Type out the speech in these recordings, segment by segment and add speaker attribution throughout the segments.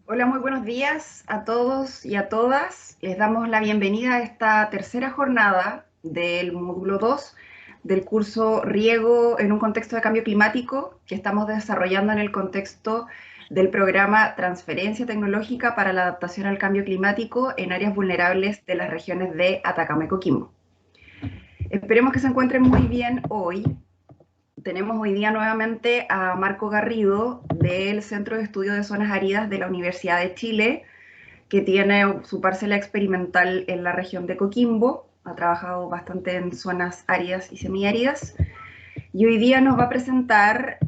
Speaker 1: Hola, muy buenos días a todos y a todas. Les damos la bienvenida a esta tercera jornada del módulo 2 del curso Riego en un contexto de cambio climático que estamos desarrollando en el contexto del programa Transferencia Tecnológica para la Adaptación al Cambio Climático en áreas vulnerables de las regiones de Atacama y Coquimbo. Esperemos que se encuentren muy bien hoy. Tenemos hoy día nuevamente a Marco Garrido del Centro de Estudio de Zonas Áridas de la Universidad de Chile, que tiene su parcela experimental en la región de Coquimbo. Ha trabajado bastante en zonas áridas y semiáridas. Y hoy día nos va a presentar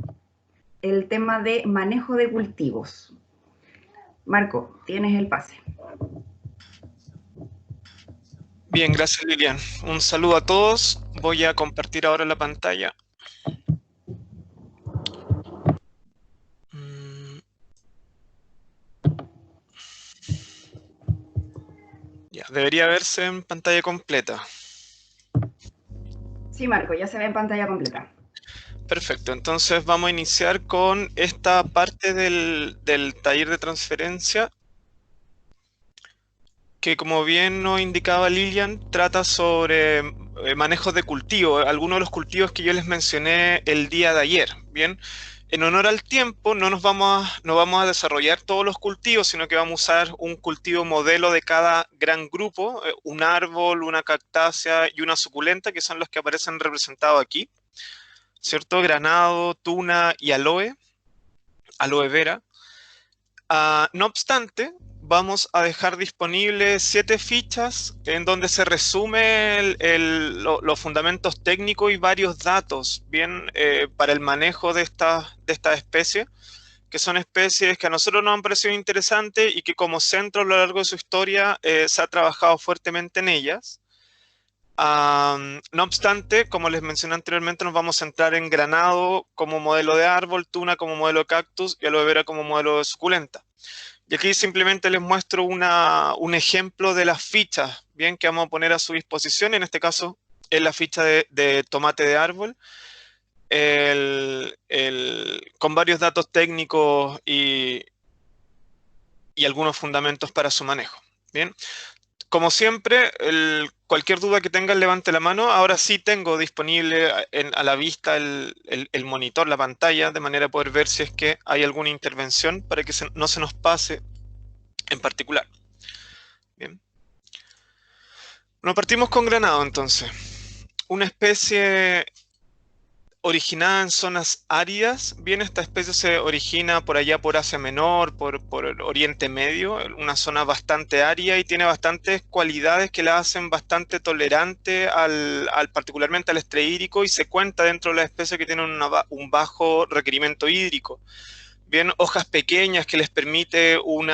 Speaker 1: el tema de manejo de cultivos. Marco, tienes el pase.
Speaker 2: Bien, gracias Lilian. Un saludo a todos. Voy a compartir ahora la pantalla. Ya, debería verse en pantalla completa.
Speaker 1: Sí, Marco, ya se ve en pantalla completa.
Speaker 2: Perfecto, entonces vamos a iniciar con esta parte del taller de transferencia que, como bien nos indicaba Lilian, trata sobre manejos de cultivo, algunos de los cultivos que yo les mencioné el día de ayer. Bien, en honor al tiempo no vamos a desarrollar todos los cultivos, sino que vamos a usar un cultivo modelo de cada gran grupo, un árbol, una cactácea y una suculenta, que son los que aparecen representados aquí, ¿cierto? Granado, tuna y aloe vera. No obstante, vamos a dejar disponibles 7 fichas en donde se resume los fundamentos técnicos y varios datos, bien, para el manejo de esta especie, que son especies que a nosotros nos han parecido interesantes y que como centro a lo largo de su historia se ha trabajado fuertemente en ellas. No obstante, como les mencioné anteriormente, nos vamos a centrar en granado como modelo de árbol, tuna como modelo de cactus y aloe vera como modelo de suculenta. Y aquí simplemente les muestro un ejemplo de las fichas, bien, que vamos a poner a su disposición. En este caso es la ficha de tomate de árbol, con varios datos técnicos y algunos fundamentos para su manejo. Bien, como siempre, cualquier duda que tengan, levante la mano. Ahora sí tengo disponible a la vista el monitor, la pantalla, de manera de poder ver si es que hay alguna intervención para que no se nos pase en particular. Bien. Nos partimos con granado entonces. Una especie originada en zonas áridas. Bien, esta especie se origina por allá por Asia Menor, por el Oriente Medio, una zona bastante árida y tiene bastantes cualidades que la hacen bastante tolerante particularmente al estrés hídrico, y se cuenta dentro de la especie que tiene un bajo requerimiento hídrico. Bien, hojas pequeñas que les permite un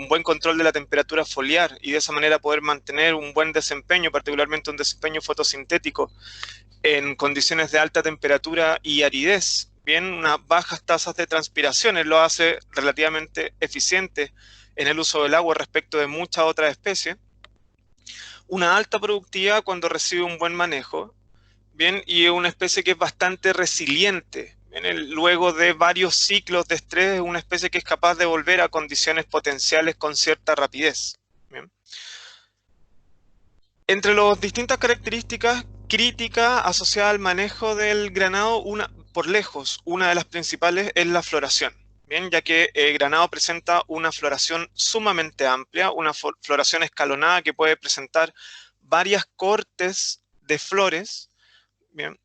Speaker 2: buen control de la temperatura foliar y de esa manera poder mantener un buen desempeño, particularmente un desempeño fotosintético en condiciones de alta temperatura y aridez. Bien, unas bajas tasas de transpiraciones lo hace relativamente eficiente en el uso del agua respecto de muchas otras especies. Una alta productividad cuando recibe un buen manejo. Bien, y es una especie que es bastante resiliente. Luego de varios ciclos de estrés, es una especie que es capaz de volver a condiciones potenciales con cierta rapidez. Bien. Entre las distintas características críticas asociadas al manejo del granado, por lejos, una de las principales es la floración. Bien, ya que el granado presenta una floración sumamente amplia, una floración escalonada que puede presentar varias cortes de flores, bien,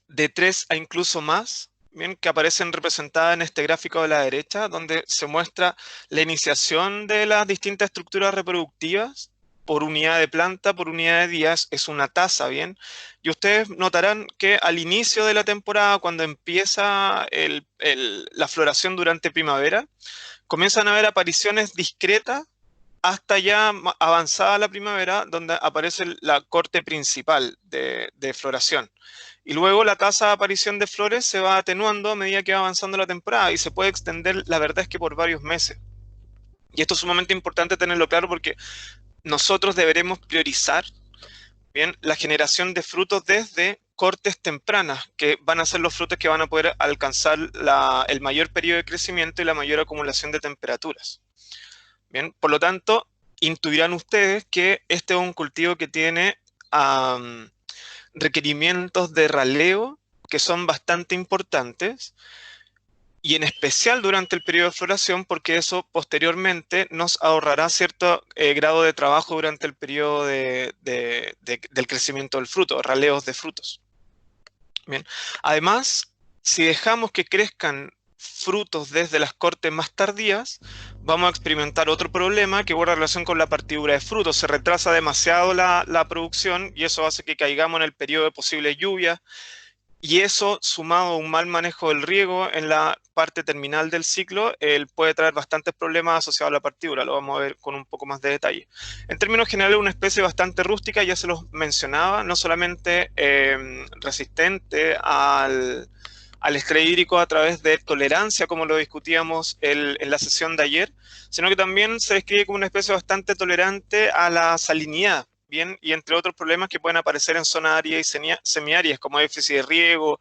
Speaker 2: de 3 a incluso más, bien, que aparecen representadas en este gráfico de la derecha, donde se muestra la iniciación de las distintas estructuras reproductivas por unidad de planta, por unidad de días, es una tasa, bien. Y ustedes notarán que al inicio de la temporada, cuando empieza la floración durante primavera, comienzan a haber apariciones discretas hasta ya avanzada la primavera, donde aparece la corte principal de floración. Y luego la tasa de aparición de flores se va atenuando a medida que va avanzando la temporada y se puede extender, la verdad es que por varios meses. Y esto es sumamente importante tenerlo claro porque nosotros deberemos priorizar, bien, la generación de frutos desde cortes tempranas, que van a ser los frutos que van a poder alcanzar el mayor periodo de crecimiento y la mayor acumulación de temperaturas. Bien, por lo tanto, intuirán ustedes que este es un cultivo que tiene requerimientos de raleo que son bastante importantes, y en especial durante el periodo de floración, porque eso posteriormente nos ahorrará cierto grado de trabajo durante el periodo del crecimiento del fruto, raleos de frutos. Bien. Además, si dejamos que crezcan frutos desde las cortes más tardías, vamos a experimentar otro problema que guarda relación con la partidura de frutos. Se retrasa demasiado la producción y eso hace que caigamos en el periodo de posibles lluvias, y eso, sumado a un mal manejo del riego en la parte terminal del ciclo, puede traer bastantes problemas asociados a la partidura. Lo vamos a ver con un poco más de detalle. En términos generales, una especie bastante rústica, ya se los mencionaba, no solamente resistente al estrés hídrico a través de tolerancia, como lo discutíamos en la sesión de ayer, sino que también se describe como una especie bastante tolerante a la salinidad. Bien, y entre otros problemas que pueden aparecer en zonas áridas y semiáridas, como déficit de riego,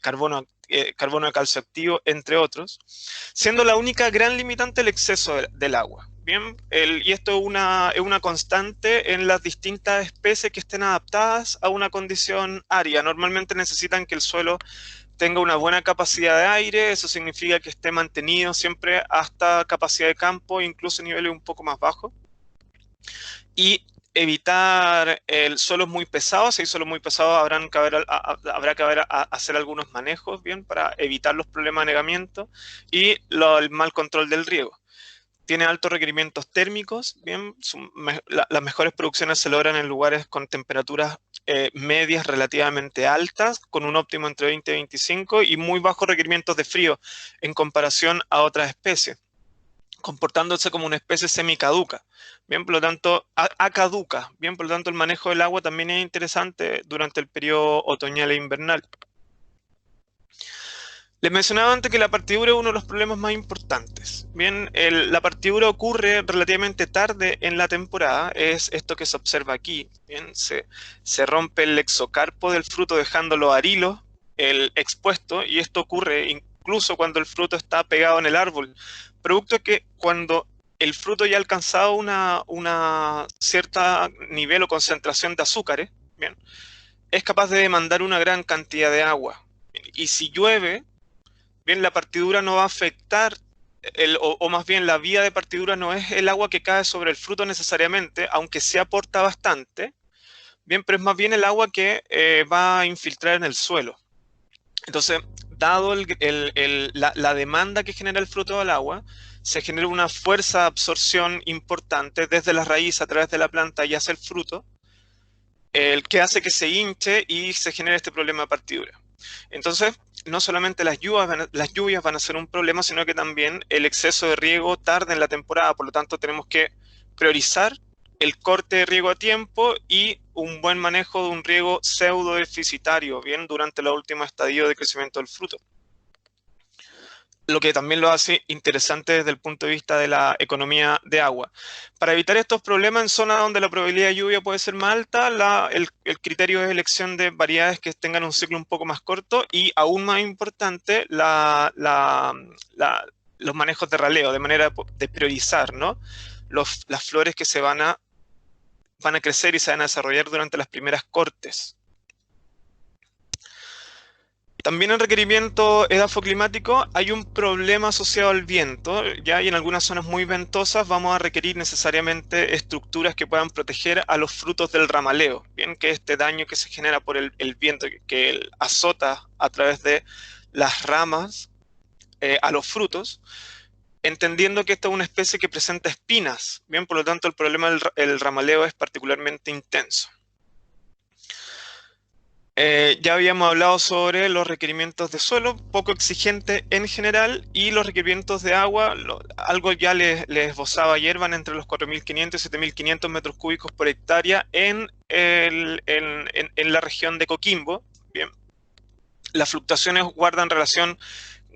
Speaker 2: carbono de calcio activo, entre otros, siendo la única gran limitante el exceso del agua. Bien, y esto es una constante en las distintas especies que estén adaptadas a una condición árida. Normalmente necesitan que el suelo tenga una buena capacidad de aire, eso significa que esté mantenido siempre hasta capacidad de campo, incluso a niveles un poco más bajos. Y evitar el suelos muy pesados. Si hay suelos muy pesados, habrá que hacer algunos manejos, bien, para evitar los problemas de anegamiento y el mal control del riego. Tiene altos requerimientos térmicos, bien, las mejores producciones se logran en lugares con temperaturas medias relativamente altas, con un óptimo entre 20 y 25, y muy bajos requerimientos de frío en comparación a otras especies, comportándose como una especie semicaduca. Bien, por lo tanto, acaduca. Bien, por lo tanto, el manejo del agua también es interesante durante el periodo otoñal e invernal. Les mencionaba antes que la partidura es uno de los problemas más importantes. Bien, la partidura ocurre relativamente tarde en la temporada, es esto que se observa aquí. Bien, se rompe el exocarpo del fruto dejando los arilos expuesto, y esto ocurre incluso cuando el fruto está pegado en el árbol, producto que cuando el fruto ya ha alcanzado una cierta nivel o concentración de azúcares, bien, es capaz de demandar una gran cantidad de agua. Y si llueve, bien, la partidura no va a afectar, o más bien la vía de partidura no es el agua que cae sobre el fruto necesariamente, aunque sí aporta bastante, bien, pero es más bien el agua que va a infiltrar en el suelo. Entonces, dado la demanda que genera el fruto al agua, se genera una fuerza de absorción importante desde la raíz a través de la planta y hacia el fruto, el que hace que se hinche y se genere este problema de partidura. Entonces, no solamente las lluvias van a ser un problema, sino que también el exceso de riego tarda en la temporada. Por lo tanto, tenemos que priorizar el corte de riego a tiempo y un buen manejo de un riego pseudo deficitario, bien, durante la última estadio de crecimiento del fruto. Lo que también lo hace interesante desde el punto de vista de la economía de agua. Para evitar estos problemas en zonas donde la probabilidad de lluvia puede ser más alta, el criterio de elección de variedades que tengan un ciclo un poco más corto, y aún más importante, los manejos de raleo, de manera de priorizar, ¿no?, las flores que van a crecer y se van a desarrollar durante las primeras cortes. También en requerimiento edafoclimático hay un problema asociado al viento, ya, y en algunas zonas muy ventosas vamos a requerir necesariamente estructuras que puedan proteger a los frutos del ramaleo, bien, que este daño que se genera por el viento que azota a través de las ramas a los frutos, entendiendo que esta es una especie que presenta espinas, bien, por lo tanto el problema del ramaleo es particularmente intenso. Ya habíamos hablado sobre los requerimientos de suelo, poco exigente en general, y los requerimientos de agua, algo ya les esbozaba ayer, van entre los 4.500 y 7.500 metros cúbicos por hectárea en la región de Coquimbo. Bien. Las fluctuaciones guardan relación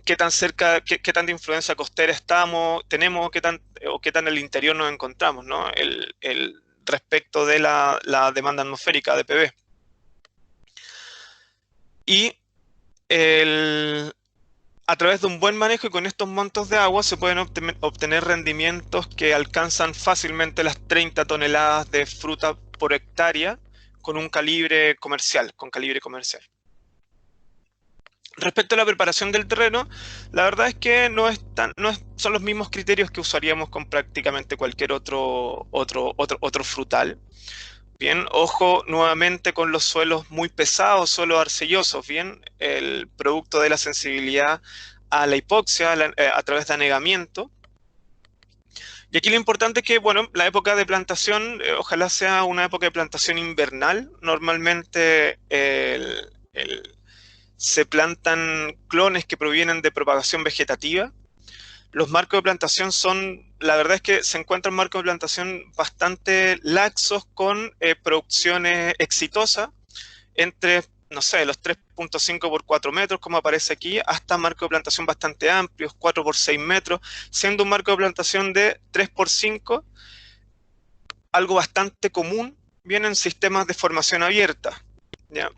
Speaker 2: qué tan cerca, qué tanta influencia costera tenemos, qué tan en el interior nos encontramos, ¿no?, respecto de la demanda atmosférica de PB. Y a través de un buen manejo y con estos montos de agua se pueden obtener rendimientos que alcanzan fácilmente las 30 toneladas de fruta por hectárea con un calibre comercial, Respecto a la preparación del terreno, la verdad es que son los mismos criterios que usaríamos con prácticamente cualquier otro frutal. Bien, ojo nuevamente con los suelos muy pesados, suelos arcillosos, bien, el producto de la sensibilidad a la hipoxia a través de anegamiento. Y aquí lo importante es que, bueno, la época de plantación, ojalá sea una época de plantación invernal. Normalmente se plantan clones que provienen de propagación vegetativa. Los marcos de plantación la verdad es que se encuentran marcos de plantación bastante laxos con producciones exitosas entre, no sé, los 3.5 por 4 metros, como aparece aquí, hasta marcos de plantación bastante amplios, 4 por 6 metros, siendo un marco de plantación de 3 por 5 algo bastante común, bien en sistemas de formación abierta, ¿ya?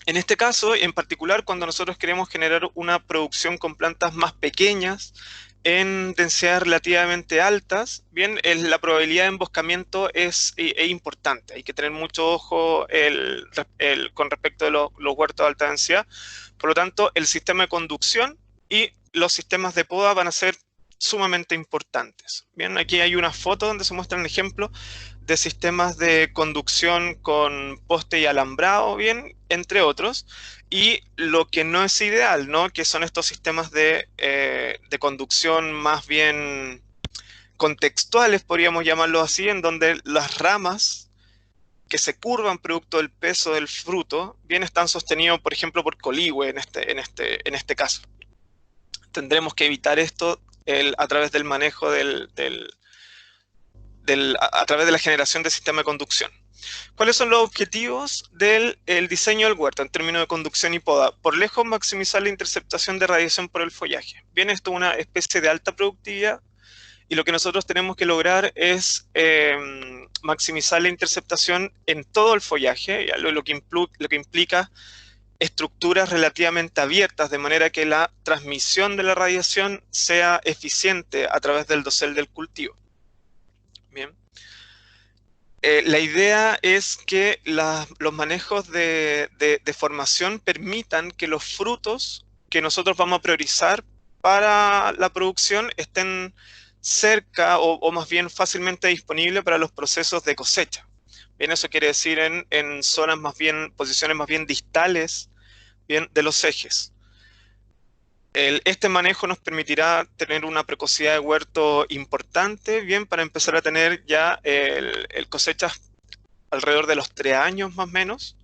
Speaker 2: En este caso, en particular, cuando nosotros queremos generar una producción con plantas más pequeñas, en densidades relativamente altas, bien, la probabilidad de emboscamiento es importante. Hay que tener mucho ojo con respecto de los huertos de alta densidad. Por lo tanto, el sistema de conducción y los sistemas de poda van a ser sumamente importantes. Bien, aquí hay una foto donde se muestran ejemplos de sistemas de conducción con poste y alambrado, bien, entre otros, y lo que no es ideal, ¿no? Que son estos sistemas de conducción más bien contextuales, podríamos llamarlo así, en donde las ramas que se curvan producto del peso del fruto, bien están sostenidos, por ejemplo, por coligüe en este caso. Tendremos que evitar esto a través del manejo a través de la generación de sistema de conducción. ¿Cuáles son los objetivos del diseño del huerto en términos de conducción y poda? Por lejos, maximizar la interceptación de radiación por el follaje. Bien, esto es una especie de alta productividad y lo que nosotros tenemos que lograr es maximizar la interceptación en todo el follaje, lo que implica estructuras relativamente abiertas, de manera que la transmisión de la radiación sea eficiente a través del dosel del cultivo. Bien. La idea es que los manejos de formación permitan que los frutos que nosotros vamos a priorizar para la producción estén cerca o más bien fácilmente disponibles para los procesos de cosecha. Bien, eso quiere decir en zonas posiciones más bien distales, bien, de los ejes. Este manejo nos permitirá tener una precocidad de huerto importante, bien, para empezar a tener ya cosechas alrededor de los 3 años más o menos.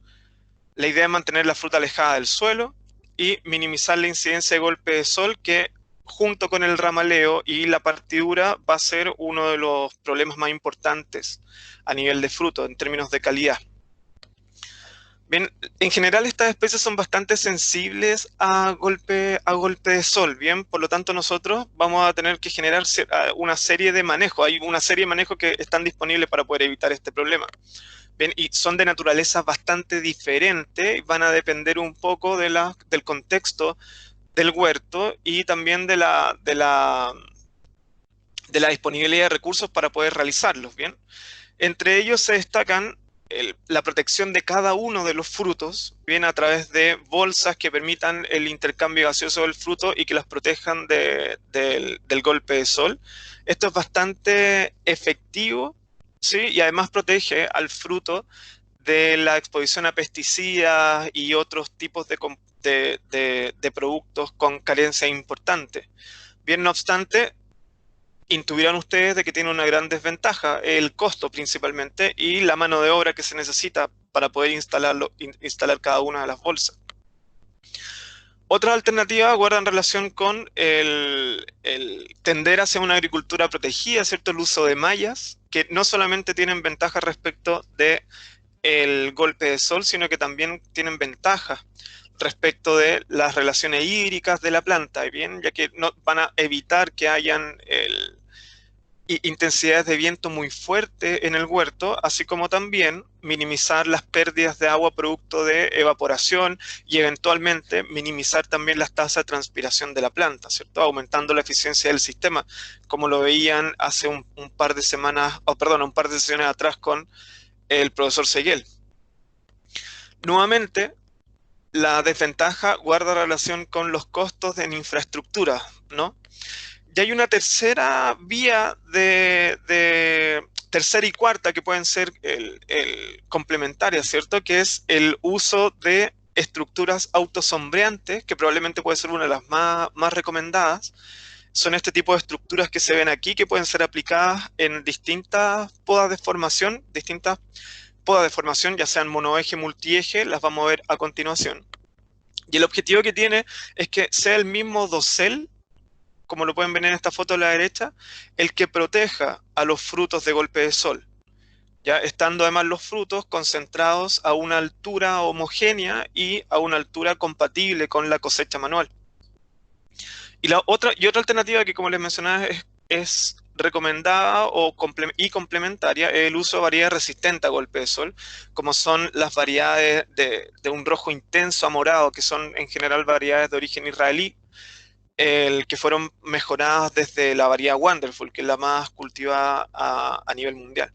Speaker 2: La idea es mantener la fruta alejada del suelo y minimizar la incidencia de golpe de sol, que junto con el ramaleo y la partidura va a ser uno de los problemas más importantes a nivel de fruto en términos de calidad. Bien, en general estas especies son bastante sensibles a golpe de sol, bien, por lo tanto nosotros vamos a tener que generar una serie de manejos, hay una serie de manejos que están disponibles para poder evitar este problema. Bien, y son de naturaleza bastante diferente, van a depender un poco del contexto del huerto y también de la disponibilidad de recursos para poder realizarlos, bien. Entre ellos se destacan la protección de cada uno de los frutos, bien, a través de bolsas que permitan el intercambio gaseoso del fruto y que las protejan del golpe de sol. Esto es bastante efectivo, ¿sí? Y además protege al fruto de la exposición a pesticidas y otros tipos de productos con carencia importante. Bien, no obstante, intuirán ustedes de que tiene una gran desventaja, el costo principalmente y la mano de obra que se necesita para poder instalar cada una de las bolsas. Otras alternativas guardan relación con el tender hacia una agricultura protegida, ¿cierto? El uso de mallas, que no solamente tienen ventajas respecto del golpe de sol, sino que también tienen ventajas respecto de las relaciones hídricas de la planta, ¿bien? Ya que no, van a evitar que hayan intensidades de viento muy fuerte en el huerto, así como también minimizar las pérdidas de agua producto de evaporación y eventualmente minimizar también las tasas de transpiración de la planta, ¿cierto? Aumentando la eficiencia del sistema, como lo veían hace un par de semanas, un par de sesiones atrás con el profesor Seguel. Nuevamente, la desventaja guarda relación con los costos en infraestructura, ¿no? Y hay una tercera vía de tercera y cuarta que pueden ser complementarias, ¿cierto? Que es el uso de estructuras autosombreantes, que probablemente puede ser una de las más recomendadas. Son este tipo de estructuras que se ven aquí, que pueden ser aplicadas en distintas podas de formación, ya sean monoeje, multieje, las vamos a ver a continuación. Y el objetivo que tiene es que sea el mismo dosel, como lo pueden ver en esta foto a la derecha, el que proteja a los frutos de golpe de sol, ya estando además los frutos concentrados a una altura homogénea y a una altura compatible con la cosecha manual. Y otra alternativa que, como les mencionaba, es recomendada y complementaria es el uso de variedades resistentes a golpe de sol, como son las variedades de un rojo intenso a morado, que son en general variedades de origen israelí, que fueron mejoradas desde la variedad Wonderful, que es la más cultivada a nivel mundial.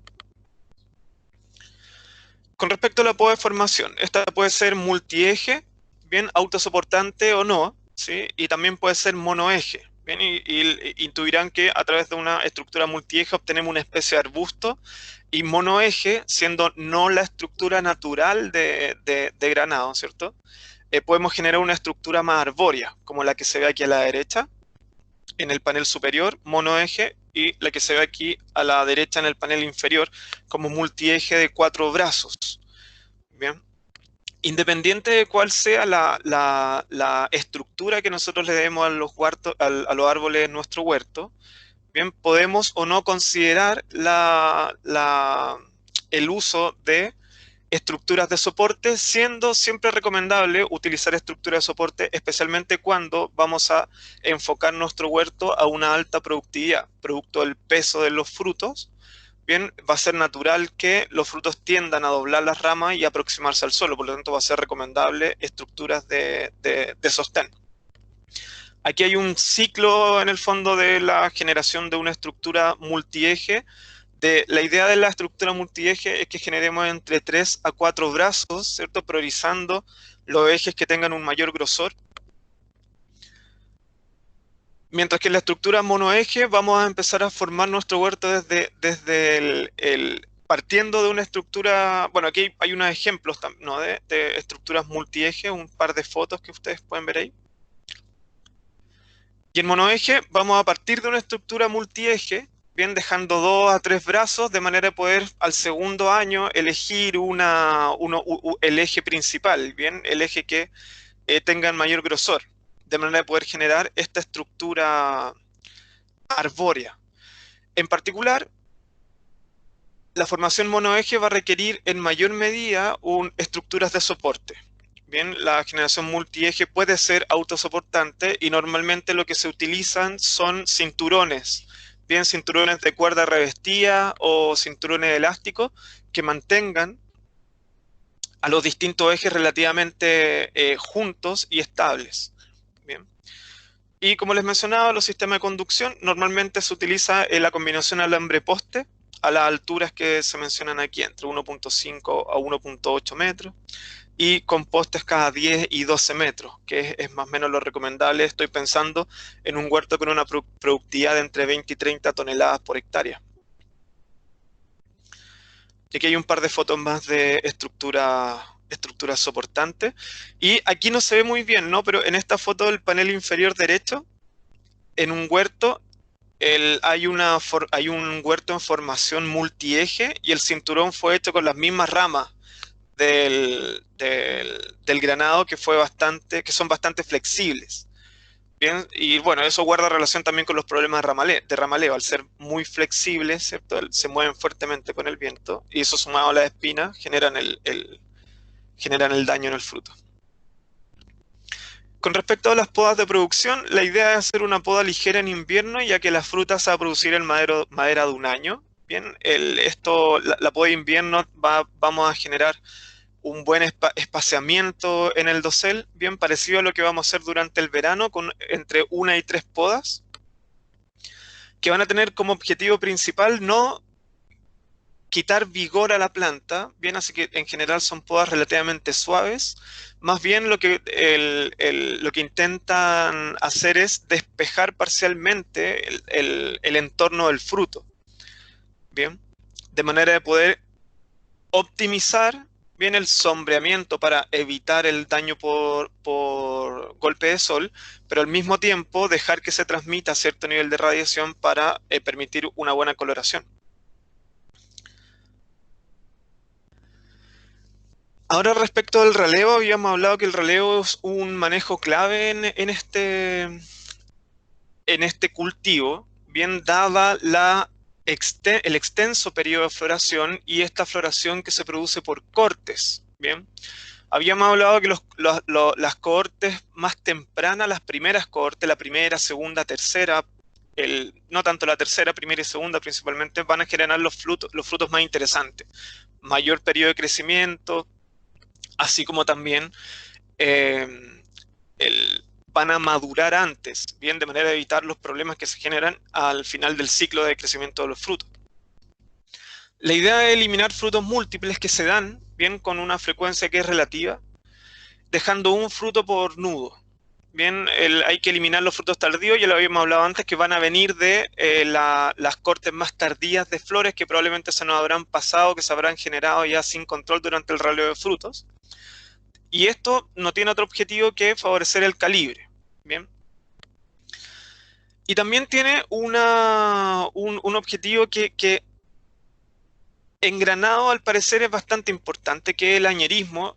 Speaker 2: Con respecto a la poda de formación, esta puede ser multieje, bien, autosoportante o no, ¿sí? Y también puede ser monoeje, bien, y intuirán que a través de una estructura multieje obtenemos una especie de arbusto, y monoeje, siendo no la estructura natural de granado, ¿cierto? Podemos generar una estructura más arbórea, como la que se ve aquí a la derecha, en el panel superior, monoeje, y la que se ve aquí a la derecha en el panel inferior, como multieje de 4 brazos. Bien. Independiente de cuál sea la estructura que nosotros le demos a los árboles en nuestro huerto, bien, podemos o no considerar el uso de estructuras de soporte, siendo siempre recomendable utilizar estructuras de soporte, especialmente cuando vamos a enfocar nuestro huerto a una alta productividad, producto del peso de los frutos. Bien, va a ser natural que los frutos tiendan a doblar las ramas y aproximarse al suelo, por lo tanto va a ser recomendable estructuras de sostén. Aquí hay un ciclo en el fondo de la generación de una estructura multieje. La idea de la estructura multieje es que generemos entre 3 a 4 brazos, ¿cierto? Priorizando los ejes que tengan un mayor grosor. Mientras que en la estructura monoeje vamos a empezar a formar nuestro huerto desde partiendo de una estructura, bueno, aquí hay unos ejemplos, ¿no? de estructuras multieje, un par de fotos que ustedes pueden ver ahí. Y en monoeje vamos a partir de una estructura multieje, bien, dejando 2 a 3 brazos, de manera de poder al segundo año elegir el eje principal, bien, el eje que tenga mayor grosor, de manera de poder generar esta estructura arbórea. En particular, la formación monoeje va a requerir en mayor medida estructuras de soporte. Bien, la generación multieje puede ser autosoportante y normalmente lo que se utilizan son cinturones, bien, cinturones de cuerda revestida o cinturones elásticos que mantengan a los distintos ejes relativamente juntos y estables. Bien. Y como les mencionaba, los sistemas de conducción normalmente se utiliza la combinación alambre-poste a las alturas que se mencionan aquí, entre 1.5 a 1.8 metros, y con postes cada 10 y 12 metros, que es más o menos lo recomendable. Estoy pensando en un huerto con una productividad de entre 20 y 30 toneladas por hectárea. Y aquí hay un par de fotos más de estructuras soportantes. Y aquí no se ve muy bien, ¿no? Pero en esta foto del panel inferior derecho, en un huerto, hay un huerto en formación multieje y el cinturón fue hecho con las mismas ramas del granado que son bastante flexibles. Bien, y bueno, eso guarda relación también con los problemas de ramaleo. Al ser muy flexibles, ¿cierto? Se mueven fuertemente con el viento y eso sumado a las espinas generan el daño en el fruto. Con respecto a las podas de producción, la idea es hacer una poda ligera en invierno, ya que la fruta se va a producir en madera de un año. Bien, la poda de invierno vamos a generar un buen espaciamiento en el dosel, bien parecido a lo que vamos a hacer durante el verano, con entre 1 y 3 podas, que van a tener como objetivo principal no quitar vigor a la planta, bien, así que en general son podas relativamente suaves. Más bien lo que intentan hacer es despejar parcialmente el entorno del fruto, bien, de manera de poder optimizar bien el sombreamiento para evitar el daño por golpe de sol, pero al mismo tiempo dejar que se transmita cierto nivel de radiación para permitir una buena coloración. Ahora, respecto del relevo, habíamos hablado que el relevo es un manejo clave en este cultivo, bien dada el extenso periodo de floración y esta floración que se produce por cortes. Bien, habíamos hablado que las cohortes más tempranas, las primeras cohortes, la primera, segunda, tercera, no tanto la tercera, primera y segunda principalmente, van a generar los frutos más interesantes. Mayor periodo de crecimiento, así como también eh, van a madurar antes, bien, de manera de evitar los problemas que se generan al final del ciclo de crecimiento de los frutos. La idea es eliminar frutos múltiples que se dan, bien, con una frecuencia que es relativa, dejando un fruto por nudo. Bien, hay que eliminar los frutos tardíos, ya lo habíamos hablado antes, que van a venir de las cortes más tardías de flores que probablemente se nos habrán pasado, que se habrán generado ya sin control durante el raleo de frutos. Y esto no tiene otro objetivo que favorecer el calibre. Bien. Y también tiene un objetivo que en Granado al parecer es bastante importante, que es el añerismo,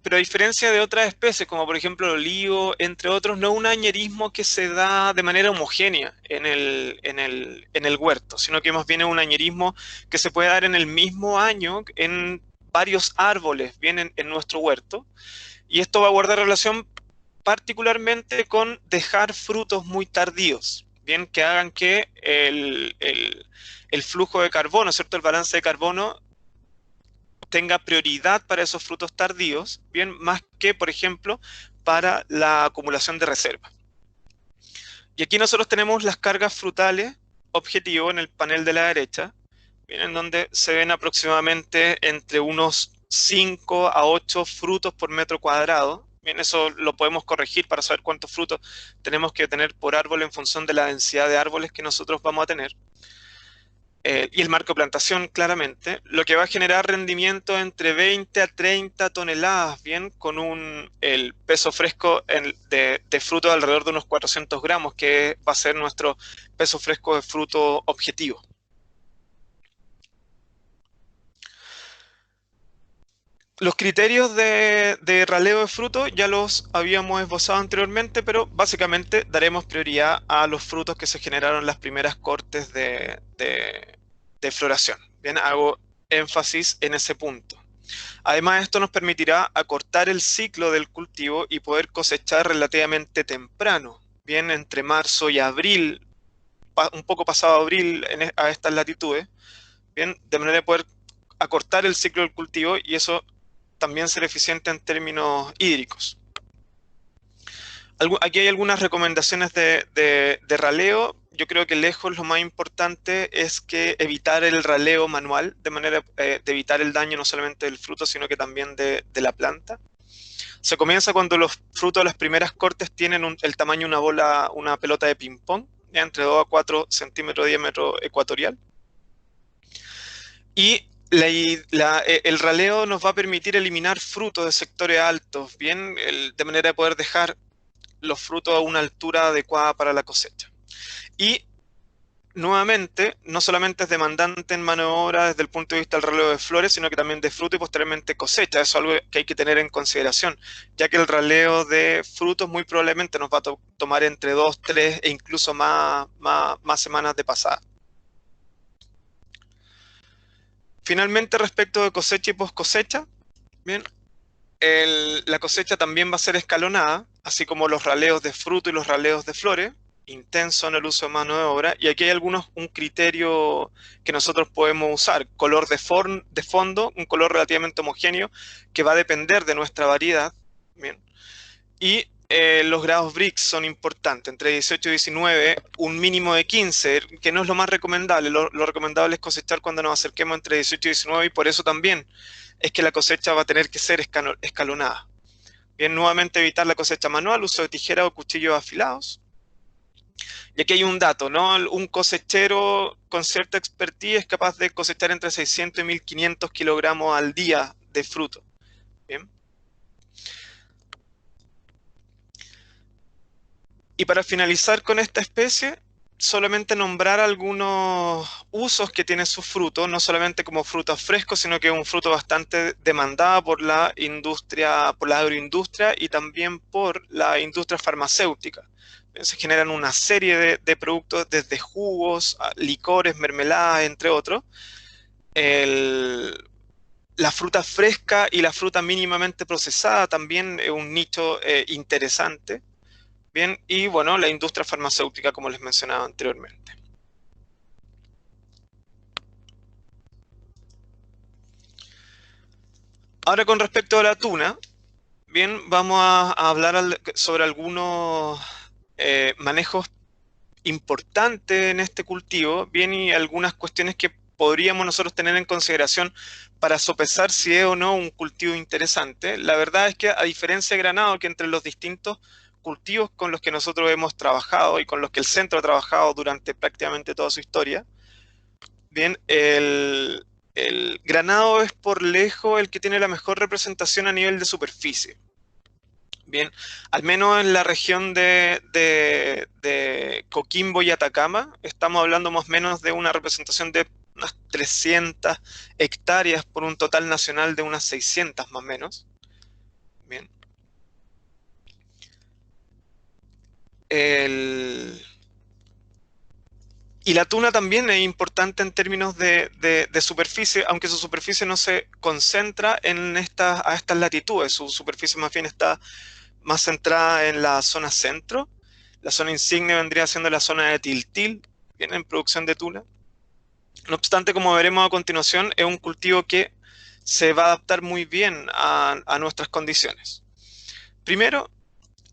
Speaker 2: pero a diferencia de otras especies, como por ejemplo el olivo, entre otros, no es un añerismo que se da de manera homogénea en el huerto, sino que más bien es un añerismo que se puede dar en el mismo año en varios árboles, bien en nuestro huerto. Y esto va a guardar relación particularmente con dejar frutos muy tardíos, bien, que hagan que el flujo de carbono, ¿cierto? El balance de carbono tenga prioridad para esos frutos tardíos, bien, más que, por ejemplo, para la acumulación de reserva. Y aquí nosotros tenemos las cargas frutales objetivo en el panel de la derecha, bien, en donde se ven aproximadamente entre unos 5 a 8 frutos por metro cuadrado. Bien, eso lo podemos corregir para saber cuántos frutos tenemos que tener por árbol en función de la densidad de árboles que nosotros vamos a tener. Y el marco de plantación, claramente, lo que va a generar rendimiento entre 20 a 30 toneladas, bien, con el peso fresco de fruto de alrededor de unos 400 gramos, que va a ser nuestro peso fresco de fruto objetivo. Los criterios de raleo de fruto ya los habíamos esbozado anteriormente, pero básicamente daremos prioridad a los frutos que se generaron en las primeras cortes de floración. Bien, hago énfasis en ese punto. Además, esto nos permitirá acortar el ciclo del cultivo y poder cosechar relativamente temprano, bien, entre marzo y abril, un poco pasado abril a estas latitudes, bien, de manera de poder acortar el ciclo del cultivo y eso también ser eficiente en términos hídricos. Aquí hay algunas recomendaciones de raleo. Yo creo que lejos lo más importante es que evitar el raleo manual, de manera de evitar el daño no solamente del fruto, sino que también de la planta. Se comienza cuando los frutos de las primeras cortes tienen el tamaño de una pelota de ping-pong, entre 2 a 4 centímetros de diámetro ecuatorial. Y el raleo nos va a permitir eliminar frutos de sectores altos, bien, de manera de poder dejar los frutos a una altura adecuada para la cosecha. Y nuevamente, no solamente es demandante en mano de obra desde el punto de vista del raleo de flores, sino que también de fruto y posteriormente cosecha. Eso es algo que hay que tener en consideración, ya que el raleo de frutos muy probablemente nos va a tomar entre 2, 3 e incluso más semanas de pasada. Finalmente, respecto de cosecha y post cosecha, bien, la cosecha también va a ser escalonada, así como los raleos de fruto y los raleos de flores, intenso en el uso de mano de obra, y aquí hay un criterio que nosotros podemos usar, color de fondo, un color relativamente homogéneo, que va a depender de nuestra variedad, ¿bien? Y los grados BRICS son importantes, entre 18 y 19, un mínimo de 15, que no es lo más recomendable. Lo recomendable es cosechar cuando nos acerquemos entre 18 y 19, y por eso también es que la cosecha va a tener que ser escalonada. Bien, nuevamente evitar la cosecha manual, uso de tijera o cuchillos afilados. Y aquí hay un dato, ¿no? Un cosechero con cierta expertise es capaz de cosechar entre 600 y 1500 kilogramos al día de fruto. Bien. Y para finalizar con esta especie, solamente nombrar algunos usos que tiene su fruto, no solamente como fruto fresco, sino que es un fruto bastante demandado por la industria, por la agroindustria y también por la industria farmacéutica. Se generan una serie de productos, desde jugos, licores, mermeladas, entre otros. La fruta fresca y la fruta mínimamente procesada también es un nicho interesante. Bien, y bueno, la industria farmacéutica, como les mencionaba anteriormente. Ahora, con respecto a la tuna, bien, vamos a hablar sobre algunos manejos importantes en este cultivo, bien, y algunas cuestiones que podríamos nosotros tener en consideración para sopesar si es o no un cultivo interesante. La verdad es que, a diferencia de granado, que entre los distintos cultivos con los que nosotros hemos trabajado y con los que el centro ha trabajado durante prácticamente toda su historia, bien, el granado es por lejos el que tiene la mejor representación a nivel de superficie. Bien, al menos en la región de Coquimbo y Atacama, estamos hablando más o menos de una representación de unas 300 hectáreas por un total nacional de unas 600 más o menos. Bien. Y la tuna también es importante en términos de superficie, aunque su superficie no se concentra a estas latitudes. Su superficie más bien está más centrada en la zona centro. La zona insignia vendría siendo la zona de Tiltil, bien, en producción de tuna. No obstante, como veremos a continuación, es un cultivo que se va a adaptar muy bien a nuestras condiciones. Primero,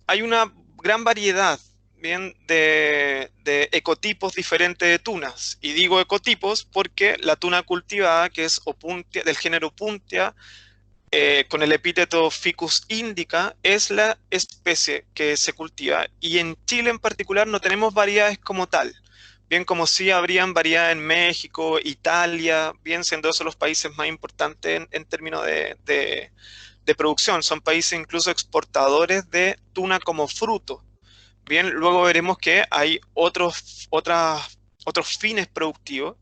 Speaker 2: hay una gran variedad, bien, de ecotipos diferentes de tunas. Y digo ecotipos porque la tuna cultivada, que es Opuntia, del género Opuntia, con el epíteto Ficus indica, es la especie que se cultiva. Y en Chile en particular no tenemos variedades como tal. Bien, como sí habrían variedades en México, Italia, bien, siendo esos los países más importantes en términos de producción. Son países incluso exportadores de tuna como fruto. Bien, luego veremos que hay otros fines productivos,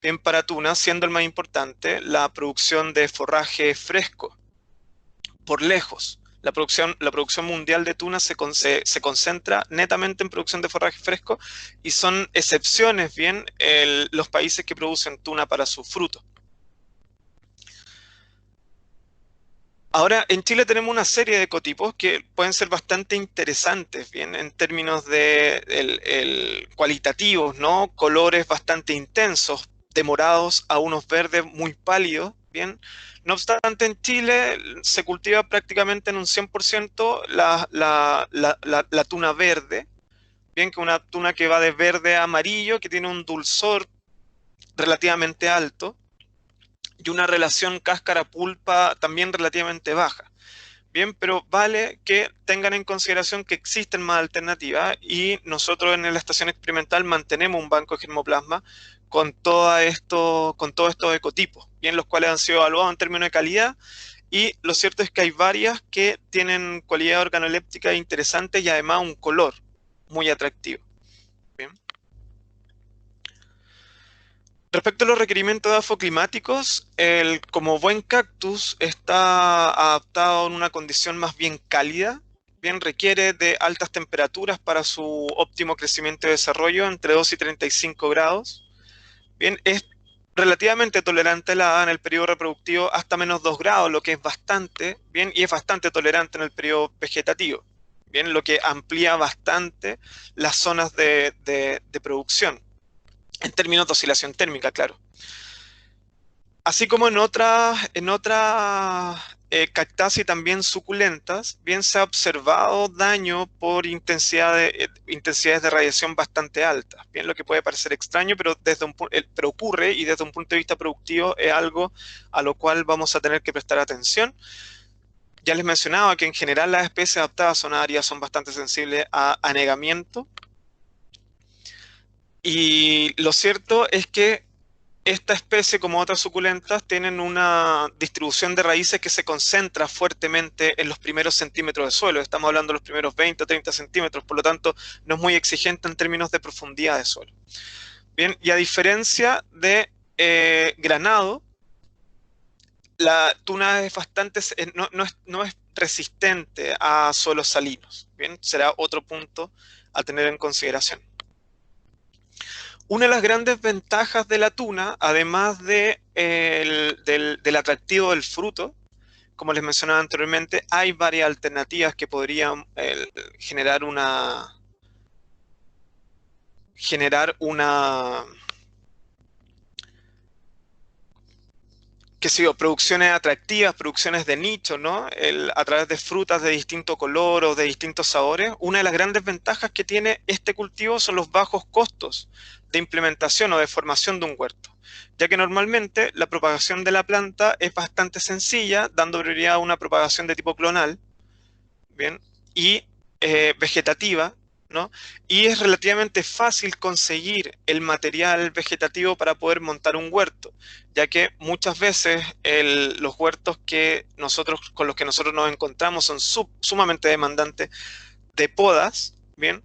Speaker 2: bien, para tuna, siendo el más importante la producción de forraje fresco, por lejos. La producción mundial de tuna se concentra netamente en producción de forraje fresco, y son excepciones, bien, los países que producen tuna para su fruto. Ahora, en Chile tenemos una serie de ecotipos que pueden ser bastante interesantes, bien, en términos de cualitativos, ¿no? Colores bastante intensos, de morados a unos verdes muy pálidos, bien. No obstante, en Chile se cultiva prácticamente en un 100% la tuna verde, bien, que una tuna que va de verde a amarillo, que tiene un dulzor relativamente alto y una relación cáscara-pulpa también relativamente baja. Bien, pero vale que tengan en consideración que existen más alternativas, y nosotros en la estación experimental mantenemos un banco de germoplasma con todos estos ecotipos, bien, los cuales han sido evaluados en términos de calidad, y lo cierto es que hay varias que tienen cualidades organolépticas interesantes y además un color muy atractivo. Bien. Respecto a los requerimientos afoclimáticos, como buen cactus está adaptado en una condición más bien cálida, bien, requiere de altas temperaturas para su óptimo crecimiento y desarrollo, entre 2 y 35 grados. Bien, es relativamente tolerante a la helada en el periodo reproductivo hasta -2 grados, lo que es bastante, bien, y es bastante tolerante en el periodo vegetativo. bien, lo que amplía bastante las zonas de producción, en términos de oscilación térmica, claro. Así como en otras cactáceas y también suculentas, bien se ha observado daño por intensidades de radiación bastante altas. Bien, lo que puede parecer extraño, pero, pero ocurre, y desde un punto de vista productivo es algo a lo cual vamos a tener que prestar atención. Ya les mencionaba que en general las especies adaptadas son bastante sensibles a anegamiento. Y lo cierto es que esta especie, como otras suculentas, tienen una distribución de raíces que se concentra fuertemente en los primeros centímetros de suelo. Estamos hablando de los primeros 20 o 30 centímetros, por lo tanto, no es muy exigente en términos de profundidad de suelo. Bien, y a diferencia de granado, la tuna es no es resistente a suelos salinos. Bien, será otro punto a tener en consideración. Una de las grandes ventajas de la tuna, además del atractivo del fruto, como les mencionaba anteriormente, hay varias alternativas que podrían generar qué sé yo, producciones atractivas, producciones de nicho, ¿no? A través de frutas de distinto color o de distintos sabores. Una de las grandes ventajas que tiene este cultivo son los bajos costos de implementación o de formación de un huerto, ya que normalmente la propagación de la planta es bastante sencilla, dando prioridad a una propagación de tipo clonal, ¿bien? Y vegetativa, ¿no? Y es relativamente fácil conseguir el material vegetativo para poder montar un huerto, ya que muchas veces los huertos con los que nosotros nos encontramos son sumamente demandantes de podas, ¿bien?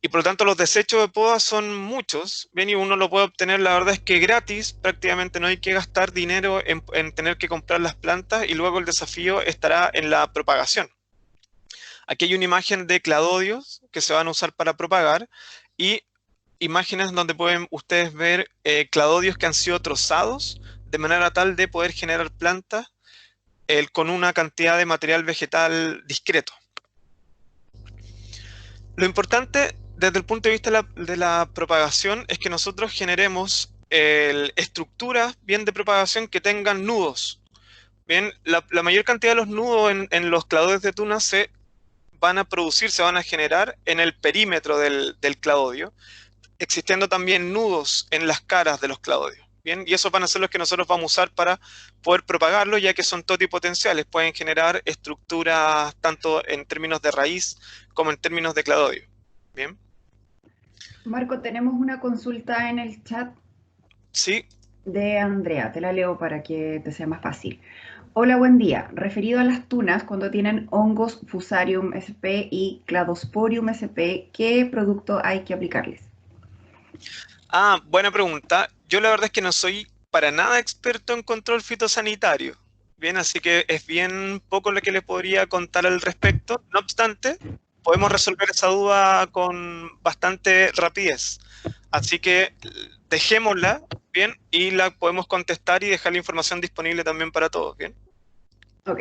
Speaker 2: Y por lo tanto los desechos de podas son muchos, ¿bien? Y uno lo puede obtener, la verdad es que gratis, prácticamente no hay que gastar dinero en tener que comprar las plantas, y luego el desafío estará en la propagación. Aquí hay una imagen de cladodios que se van a usar para propagar, y imágenes donde pueden ustedes ver cladodios que han sido trozados de manera tal de poder generar plantas con una cantidad de material vegetal discreto. Lo importante desde el punto de vista de la propagación es que nosotros generemos estructuras bien de propagación que tengan nudos. Bien, la mayor cantidad de los nudos en los cladodios de tuna se van a generar en el perímetro del cladodio, existiendo también nudos en las caras de los cladodios. Bien, y esos van a ser los que nosotros vamos a usar para poder propagarlo, ya que son totipotenciales, pueden generar estructuras tanto en términos de raíz como en términos de cladodio. Bien.
Speaker 1: Marco, tenemos una consulta en el chat.
Speaker 2: Sí.
Speaker 1: De Andrea, te la leo para que te sea más fácil. Hola, buen día. Referido a las tunas, cuando tienen hongos Fusarium sp y Cladosporium sp, ¿qué producto hay que aplicarles?
Speaker 2: Buena pregunta. Yo la verdad es que no soy para nada experto en control fitosanitario. Bien, así que es bien poco lo que le podría contar al respecto. No obstante, podemos resolver esa duda con bastante rapidez. Así que dejémosla, bien, y la podemos contestar y dejar la información disponible también para todos, bien.
Speaker 1: Ok.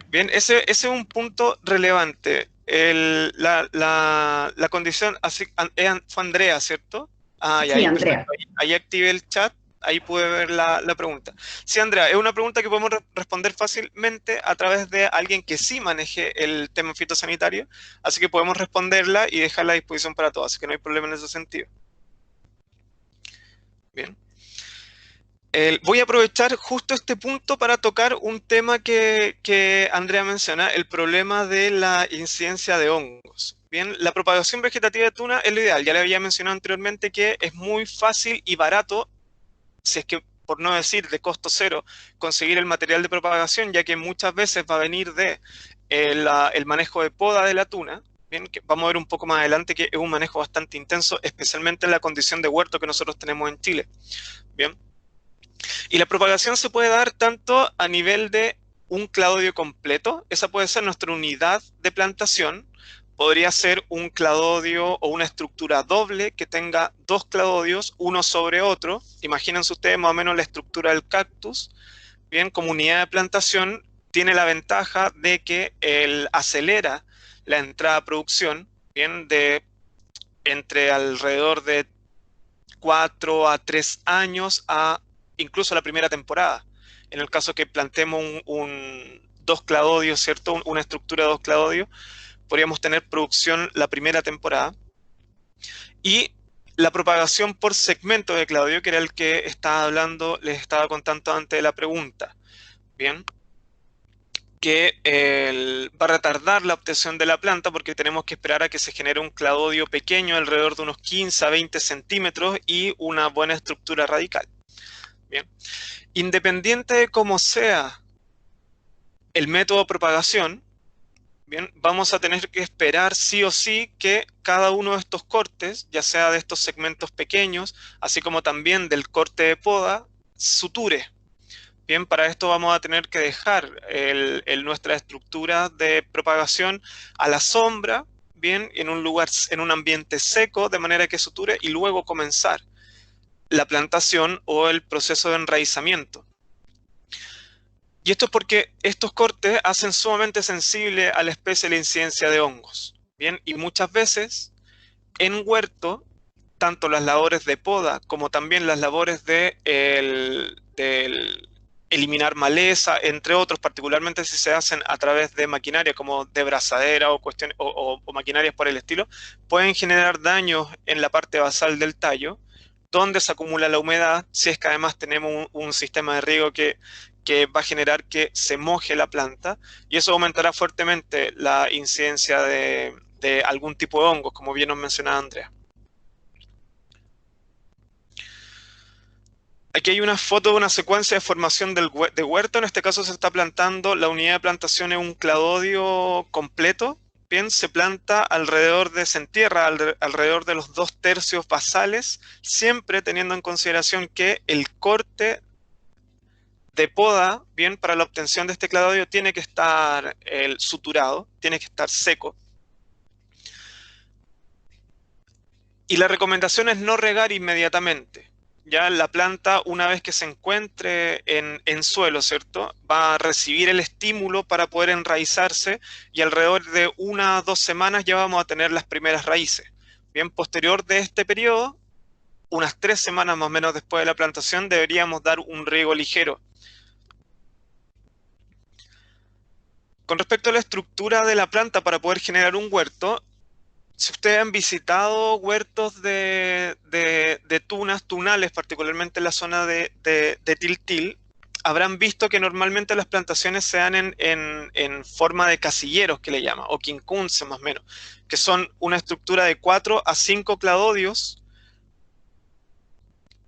Speaker 2: Bien, ese es un punto relevante. La condición, fue Andrea, ¿cierto?
Speaker 1: Sí,
Speaker 2: Ahí,
Speaker 1: Andrea.
Speaker 2: perfecto. Ahí activé el chat, ahí pude ver la pregunta. Sí, Andrea, es una pregunta que podemos responder fácilmente a través de alguien que sí maneje el tema fitosanitario, así que podemos responderla y dejarla a disposición para todos, así que no hay problema en ese sentido. Bien. Voy a aprovechar justo este punto para tocar un tema que Andrea menciona, el problema de la incidencia de hongos. Bien, la propagación vegetativa de tuna es lo ideal. Ya le había mencionado anteriormente que es muy fácil y barato, si es que por no decir de costo cero, conseguir el material de propagación, ya que muchas veces va a venir de el manejo de poda de la tuna. Bien, que vamos a ver un poco más adelante que es un manejo bastante intenso, especialmente en la condición de huerto que nosotros tenemos en Chile. Bien. Y la propagación se puede dar tanto a nivel de un cladodio completo, esa puede ser nuestra unidad de plantación, podría ser un cladodio o una estructura doble que tenga dos cladodios, uno sobre otro. Imagínense ustedes más o menos la estructura del cactus. Bien, como unidad de plantación tiene la ventaja de que él acelera la entrada a producción, bien, de entre alrededor de 4 a 3 años a incluso la primera temporada. En el caso que planteemos dos cladodios, ¿cierto? Una estructura de dos cladodios, podríamos tener producción la primera temporada. Y la propagación por segmento de cladodio, que era el que estaba hablando, les estaba contando antes de la pregunta. Bien, que va a retardar la obtención de la planta porque tenemos que esperar a que se genere un cladodio pequeño, alrededor de unos 15 a 20 centímetros y una buena estructura radical. Bien, independiente de cómo sea el método de propagación, bien, vamos a tener que esperar sí o sí que cada uno de estos cortes, ya sea de estos segmentos pequeños, así como también del corte de poda, suture. Bien, para esto vamos a tener que dejar nuestra estructura de propagación a la sombra, bien, en un lugar, en un ambiente seco, de manera que suture, y luego comenzar la plantación o el proceso de enraizamiento. Y esto es porque estos cortes hacen sumamente sensible a la especie la incidencia de hongos. Bien, y muchas veces en huerto, tanto las labores de poda como también las labores de eliminar maleza, entre otros, particularmente si se hacen a través de maquinaria como de brazadera o, o maquinarias por el estilo, pueden generar daños en la parte basal del tallo, donde se acumula la humedad, si es que además tenemos un sistema de riego que va a generar que se moje la planta, y eso aumentará fuertemente la incidencia de algún tipo de hongos, como bien nos mencionaba Andrea. Aquí hay una foto de una secuencia de formación de huerto. En este caso se está plantando, la unidad de plantación es un cladodio completo. Bien, se planta alrededor se entierra alrededor de los 2/3 basales, siempre teniendo en consideración que el corte de poda, bien, para la obtención de este cladodio tiene que estar suturado, tiene que estar seco. Y la recomendación es no regar inmediatamente. Ya la planta, una vez que se encuentre en suelo, ¿cierto? Va a recibir el estímulo para poder enraizarse y alrededor de 1 a 2 semanas ya vamos a tener las primeras raíces. Bien, posterior de este periodo, unas 3 semanas más o menos después de la plantación, deberíamos dar un riego ligero. Con respecto a la estructura de la planta para poder generar un huerto, si ustedes han visitado huertos de tunales, particularmente en la zona de Tiltil, habrán visto que normalmente las plantaciones se dan en forma de casilleros, que le llaman, o quincunce más o menos, que son una estructura de 4 a 5 cladodios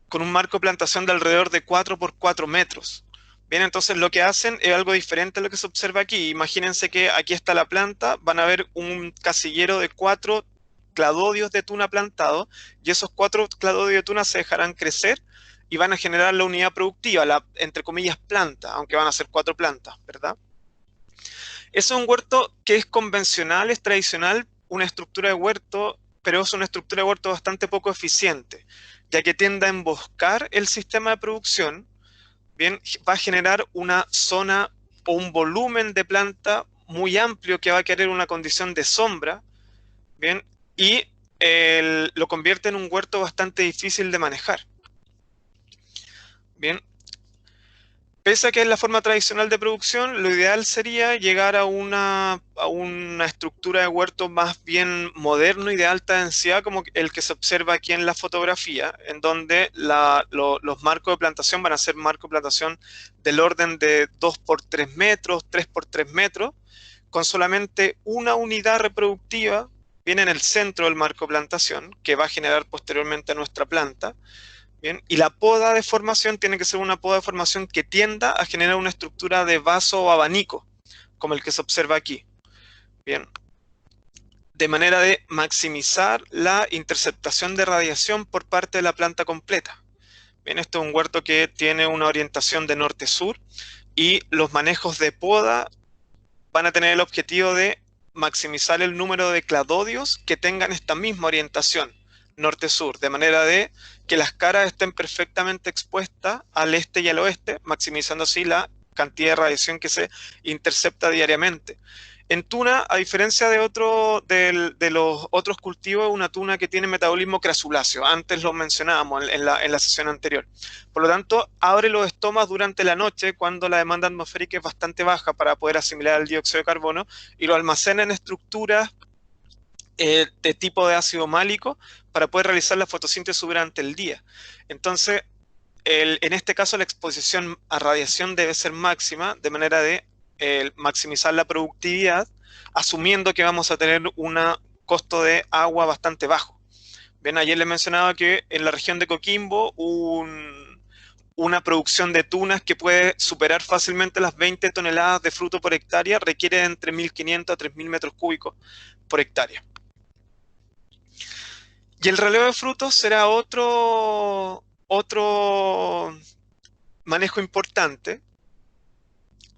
Speaker 2: con un marco de plantación de alrededor de 4 por 4 metros. Bien, entonces lo que hacen es algo diferente a lo que se observa aquí. Imagínense que aquí está la planta, van a ver un casillero de 4 cladodios de tuna plantados, y esos 4 cladodios de tuna se dejarán crecer y van a generar la unidad productiva, la, entre comillas, planta, aunque van a ser 4 plantas, ¿verdad? Eso es un huerto que es convencional, es tradicional, una estructura de huerto, pero es una estructura de huerto bastante poco eficiente, ya que tiende a emboscar el sistema de producción. Bien, va a generar una zona o un volumen de planta muy amplio que va a querer una condición de sombra, bien, y lo convierte en un huerto bastante difícil de manejar. Bien, pese a que es la forma tradicional de producción, lo ideal sería llegar a una estructura de huerto más bien moderno y de alta densidad, como el que se observa aquí en la fotografía, en donde los marcos de plantación van a ser marcos de plantación del orden de 2 por 3 metros, 3 por 3 metros, con solamente una unidad reproductiva, bien en el centro del marco de plantación, que va a generar posteriormente nuestra planta. Bien, y la poda de formación tiene que ser una poda de formación que tienda a generar una estructura de vaso o abanico, como el que se observa aquí. Bien, de manera de maximizar la interceptación de radiación por parte de la planta completa. Bien, esto es un huerto que tiene una orientación de norte-sur y los manejos de poda van a tener el objetivo de maximizar el número de cladodios que tengan esta misma orientación norte-sur, de manera de que las caras estén perfectamente expuestas al este y al oeste, maximizando así la cantidad de radiación que se intercepta diariamente. En tuna, a diferencia de los otros cultivos, es una tuna que tiene metabolismo crasuláceo. Antes lo mencionábamos en la sesión anterior. Por lo tanto, abre los estomas durante la noche cuando la demanda atmosférica es bastante baja para poder asimilar el dióxido de carbono y lo almacena en estructuras de tipo de ácido málico para poder realizar la fotosíntesis durante el día. Entonces, en este caso la exposición a radiación debe ser máxima, de manera de maximizar la productividad, asumiendo que vamos a tener un costo de agua bastante bajo. Bien, ayer les mencionaba que en la región de Coquimbo una producción de tunas que puede superar fácilmente las 20 toneladas de fruto por hectárea requiere entre 1.500 a 3.000 metros cúbicos por hectárea. Y el relevo de frutos será otro manejo importante,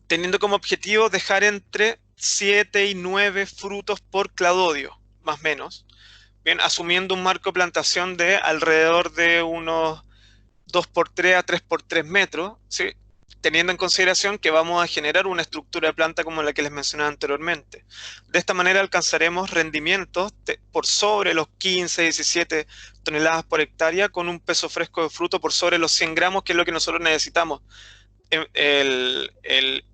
Speaker 2: teniendo como objetivo dejar entre 7 y 9 frutos por cladodio, más o menos. Bien, asumiendo un marco de plantación de alrededor de unos 2x3 a 3x3 metros, ¿sí? Teniendo en consideración que vamos a generar una estructura de planta como la que les mencionaba anteriormente. De esta manera alcanzaremos rendimientos por sobre los 15, 17 toneladas por hectárea con un peso fresco de fruto por sobre los 100 gramos, que es lo que nosotros necesitamos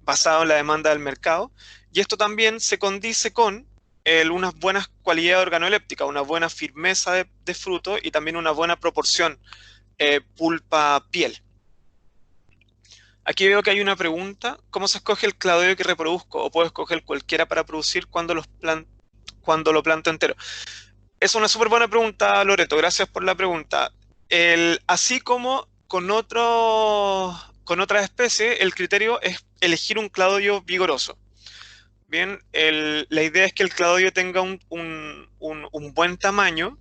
Speaker 2: basado en la demanda del mercado. Y esto también se condice con unas buenas cualidades organolépticas, una buena firmeza de fruto y también una buena proporción pulpa-piel. Aquí veo que hay una pregunta: ¿cómo se escoge el cladodio que reproduzco? ¿O puedo escoger cualquiera para producir cuando lo planto entero? Es una súper buena pregunta, Loreto, gracias por la pregunta. Así como con otras especies, el criterio es elegir un cladodio vigoroso. Bien, la idea es que el cladodio tenga un buen tamaño.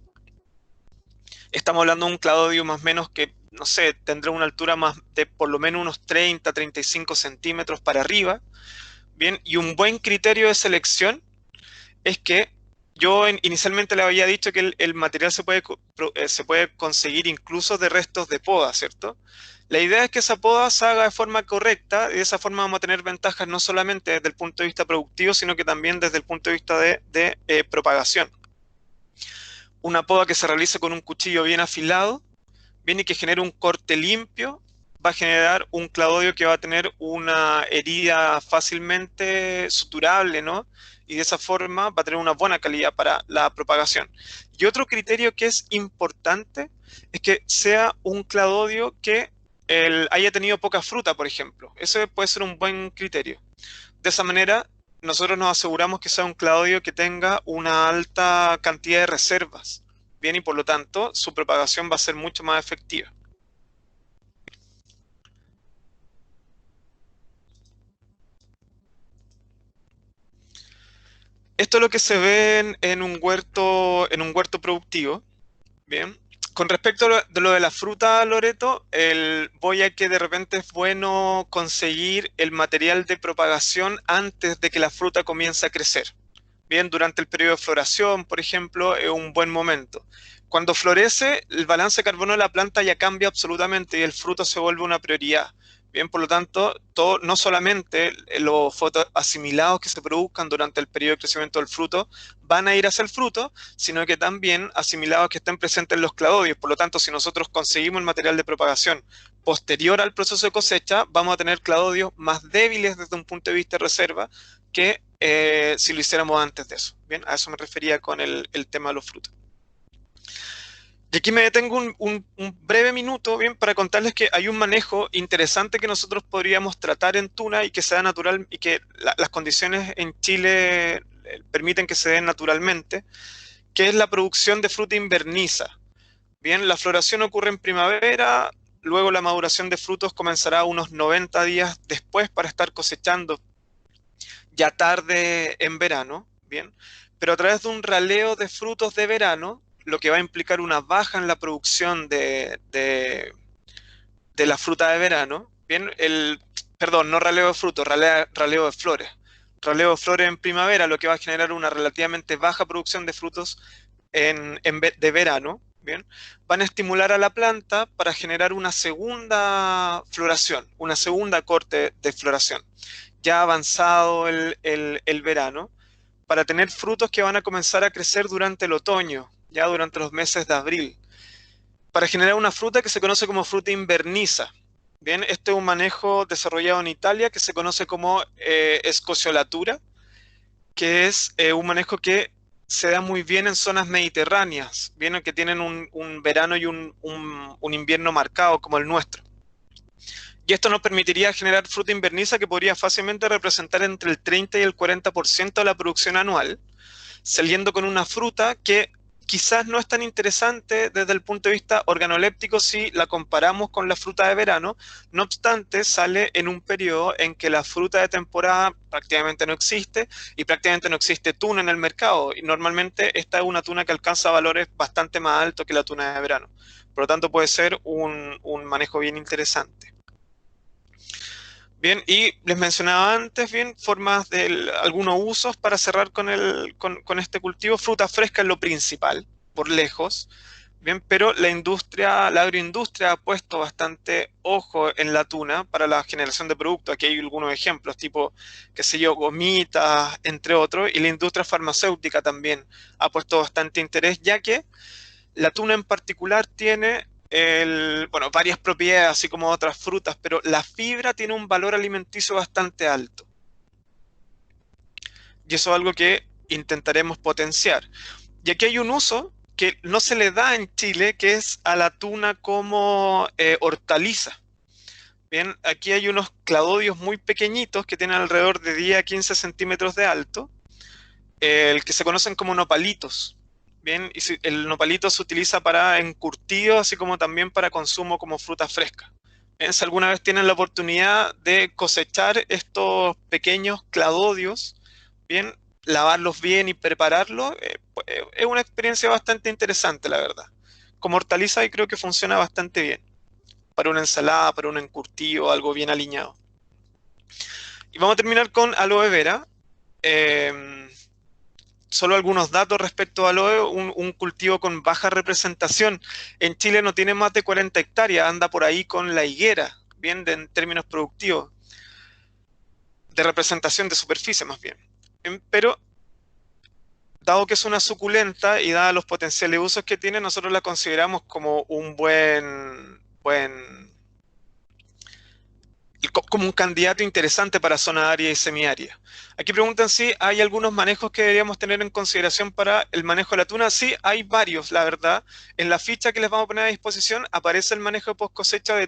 Speaker 2: Estamos hablando de un cladodio más o menos que, no sé, tendrá una altura más de por lo menos unos 30, 35 centímetros para arriba. Bien, y un buen criterio de selección es que yo inicialmente le había dicho que el material se puede conseguir incluso de restos de poda, ¿cierto? La idea es que esa poda se haga de forma correcta y de esa forma vamos a tener ventajas no solamente desde el punto de vista productivo, sino que también desde el punto de vista de propagación. Una poda que se realice con un cuchillo bien afilado, bien, y que genere un corte limpio, va a generar un cladodio que va a tener una herida fácilmente suturable, ¿no? Y de esa forma va a tener una buena calidad para la propagación. Y otro criterio que es importante es que sea un cladodio que haya tenido poca fruta, por ejemplo. Eso puede ser un buen criterio. De esa manera, nosotros nos aseguramos que sea un cladodio que tenga una alta cantidad de reservas. Bien, y por lo tanto, su propagación va a ser mucho más efectiva. Esto es lo que se ve en un huerto productivo. Bien. Con respecto a lo de la fruta, Loreto, voy a que de repente es bueno conseguir el material de propagación antes de que la fruta comience a crecer. Bien, durante el periodo de floración, por ejemplo, es un buen momento. Cuando florece, el balance de carbono de la planta ya cambia absolutamente y el fruto se vuelve una prioridad. Bien, por lo tanto, no solamente los fotoasimilados que se produzcan durante el periodo de crecimiento del fruto van a ir hacia el fruto, sino que también asimilados que estén presentes en los cladodios. Por lo tanto, si nosotros conseguimos el material de propagación posterior al proceso de cosecha, vamos a tener cladodios más débiles desde un punto de vista de reserva que si lo hiciéramos antes de eso. Bien, a eso me refería con el tema de los frutos. Y aquí me detengo un breve minuto, bien, para contarles que hay un manejo interesante que nosotros podríamos tratar en tuna y que sea natural y que las condiciones en Chile permiten que se den naturalmente, que es la producción de fruta inverniza. Bien, la floración ocurre en primavera, luego la maduración de frutos comenzará unos 90 días después para estar cosechando ya tarde en verano, bien, pero a través de un raleo de frutos de verano, lo que va a implicar una baja en la producción de la fruta de verano, bien, perdón, no raleo de frutos, raleo de flores. Raleo de flores en primavera, lo que va a generar una relativamente baja producción de frutos de verano, ¿bien? Van a estimular a la planta para generar una segunda floración, una segunda corte de floración, ya avanzado el verano, para tener frutos que van a comenzar a crecer durante el otoño, ya durante los meses de abril, para generar una fruta que se conoce como fruta inverniza. Bien, este es un manejo desarrollado en Italia que se conoce como escociolatura, que es un manejo que se da muy bien en zonas mediterráneas, bien, que tienen un verano y un invierno marcado como el nuestro. Y esto nos permitiría generar fruta inverniza que podría fácilmente representar entre el 30 y el 40% de la producción anual, saliendo con una fruta que quizás no es tan interesante desde el punto de vista organoléptico si la comparamos con la fruta de verano. No obstante, sale en un periodo en que la fruta de temporada prácticamente no existe y prácticamente no existe tuna en el mercado. Y normalmente esta es una tuna que alcanza valores bastante más altos que la tuna de verano. Por lo tanto, puede ser un manejo bien interesante. Bien, y les mencionaba antes, bien, formas de algunos usos para cerrar con este cultivo. Fruta fresca es lo principal, por lejos, bien, pero la agroindustria ha puesto bastante ojo en la tuna para la generación de productos. Aquí hay algunos ejemplos, tipo, qué sé yo, gomitas, entre otros, y la industria farmacéutica también ha puesto bastante interés, ya que la tuna en particular tiene bueno, varias propiedades, así como otras frutas, pero la fibra tiene un valor alimenticio bastante alto. Y eso es algo que intentaremos potenciar. Y aquí hay un uso que no se le da en Chile, que es a la tuna como hortaliza. Bien, aquí hay unos cladodios muy pequeñitos que tienen alrededor de 10 a 15 centímetros de alto, el que se conocen como nopalitos. Bien, y el nopalito se utiliza para encurtido, así como también para consumo como fruta fresca. Bien, si alguna vez tienen la oportunidad de cosechar estos pequeños cladodios, bien, lavarlos bien y prepararlos, pues, es una experiencia bastante interesante, la verdad. Como hortaliza y creo que funciona bastante bien. Para una ensalada, para un encurtido, algo bien aliñado. Y vamos a terminar con aloe vera. Eh, Solo algunos datos respecto al aloe, un cultivo con baja representación. En Chile no tiene más de 40 hectáreas, anda por ahí con la higuera, bien en términos productivos, de representación de superficie más bien. Pero dado que es una suculenta y dada los potenciales usos que tiene, nosotros la consideramos como un como un candidato interesante para zona árida y semiárida. Aquí preguntan si hay algunos manejos que deberíamos tener en consideración para el manejo de la tuna. Sí, hay varios, la verdad. En la ficha que les vamos a poner a disposición aparece el manejo de post cosecha de de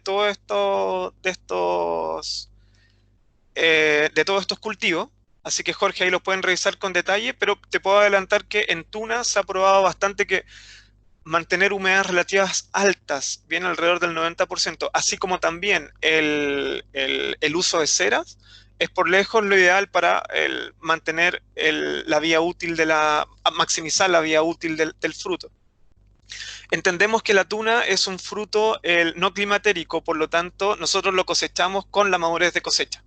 Speaker 2: todos estos cultivos. Así que Jorge, ahí lo pueden revisar con detalle, pero te puedo adelantar que en tuna se ha probado bastante que mantener humedades relativas altas, bien alrededor del 90%, así como también el uso de ceras, es por lejos lo ideal para mantener la vía útil maximizar la vía útil del fruto. Entendemos que la tuna es un fruto no climatérico, por lo tanto nosotros lo cosechamos con la madurez de cosecha.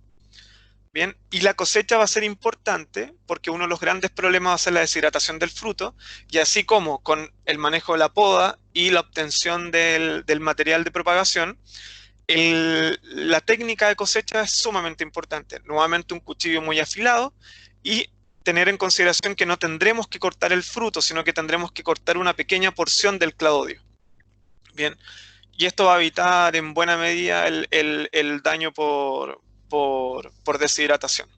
Speaker 2: Bien, y la cosecha va a ser importante porque uno de los grandes problemas va a ser la deshidratación del fruto, y así como con el manejo de la poda y la obtención del material de propagación, la técnica de cosecha es sumamente importante. Nuevamente un cuchillo muy afilado y tener en consideración que no tendremos que cortar el fruto, sino que tendremos que cortar una pequeña porción del cladodio. Bien, y esto va a evitar en buena medida el daño por deshidratación.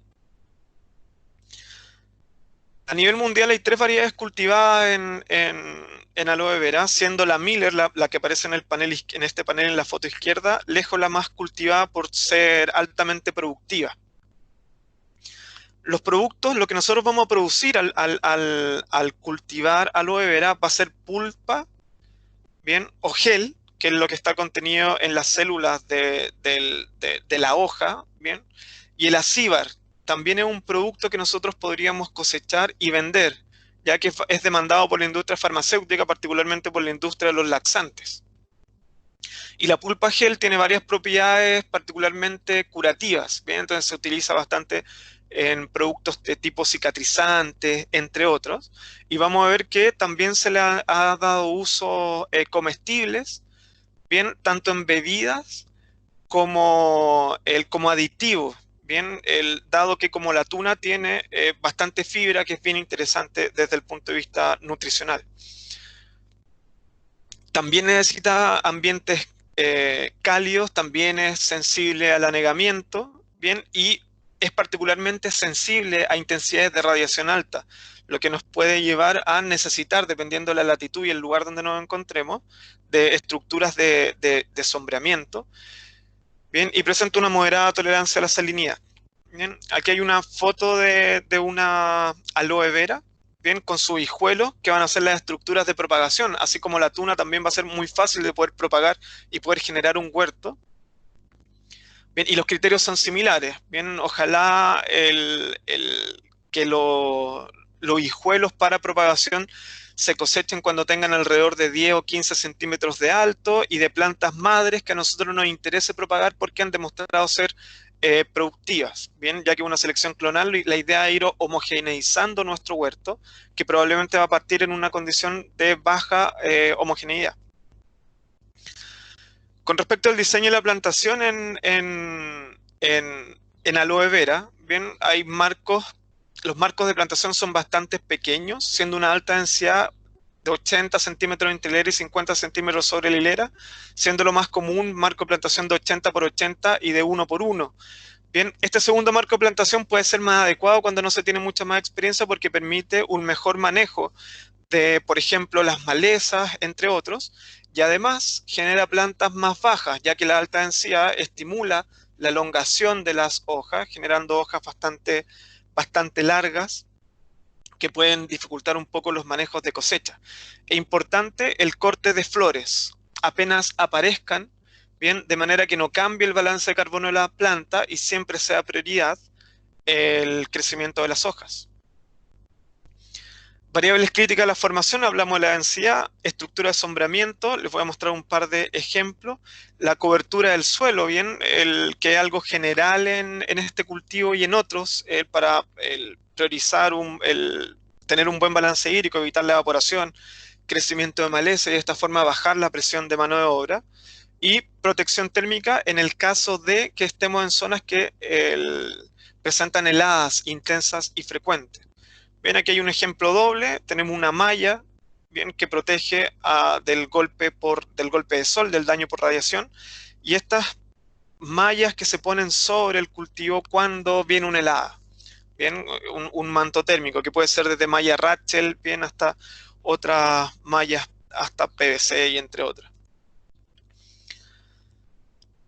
Speaker 2: A nivel mundial hay 3 variedades cultivadas en aloe vera, siendo la Miller, la que aparece en este panel en la foto izquierda, lejos la más cultivada por ser altamente productiva. Los productos, lo que nosotros vamos a producir al cultivar aloe vera va a ser pulpa, bien, o gel, que es lo que está contenido en las células de la hoja, bien, y el acíbar también es un producto que nosotros podríamos cosechar y vender, ya que es demandado por la industria farmacéutica, particularmente por la industria de los laxantes. Y la pulpa gel tiene varias propiedades particularmente curativas, bien, entonces se utiliza bastante en productos de tipo cicatrizantes, entre otros. Y vamos a ver que también se le ha dado uso comestibles, bien, tanto en bebidas como aditivo, bien, dado que como la tuna tiene bastante fibra, que es bien interesante desde el punto de vista nutricional. También necesita ambientes cálidos, también es sensible al anegamiento, bien, y es particularmente sensible a intensidades de radiación alta, lo que nos puede llevar a necesitar, dependiendo de la latitud y el lugar donde nos encontremos, de estructuras de sombreamiento. Bien, y presenta una moderada tolerancia a la salinidad. Bien, aquí hay una foto de una aloe vera, bien, con sus hijuelos, que van a ser las estructuras de propagación, así como la tuna también va a ser muy fácil de poder propagar y poder generar un huerto. Bien, y los criterios son similares. Bien, ojalá que los hijuelos para propagación se cosechen cuando tengan alrededor de 10 o 15 centímetros de alto y de plantas madres que a nosotros nos interese propagar porque han demostrado ser productivas, bien, ya que una selección clonal, la idea es ir homogeneizando nuestro huerto, que probablemente va a partir en una condición de baja homogeneidad. Con respecto al diseño de la plantación en aloe vera, bien, hay marcos. Los marcos de plantación son bastante pequeños, siendo una alta densidad de 80 centímetros entre hilera y 50 centímetros sobre la hilera, siendo lo más común marco de plantación de 80 por 80 y de 1 por 1. Bien, este segundo marco de plantación puede ser más adecuado cuando no se tiene mucha más experiencia porque permite un mejor manejo de, por ejemplo, las malezas, entre otros, y además genera plantas más bajas, ya que la alta densidad estimula la elongación de las hojas, generando hojas bastante largas que pueden dificultar un poco los manejos de cosecha. Es importante el corte de flores, apenas aparezcan, bien, de manera que no cambie el balance de carbono de la planta y siempre sea prioridad el crecimiento de las hojas. Variables críticas de la formación, hablamos de la densidad, estructura de sombreamiento, les voy a mostrar un par de ejemplos. La cobertura del suelo, bien, que es algo general en este cultivo y en otros, para priorizar tener un buen balance hídrico, evitar la evaporación, crecimiento de maleza y de esta forma bajar la presión de mano de obra. Y protección térmica en el caso de que estemos en zonas que presentan heladas intensas y frecuentes. Bien, aquí hay un ejemplo doble, tenemos una malla, bien, que protege del golpe de sol, del daño por radiación, y estas mallas que se ponen sobre el cultivo cuando viene una helada, bien, un manto térmico, que puede ser desde malla Rachel, bien, hasta otras mallas, hasta PVC y entre otras.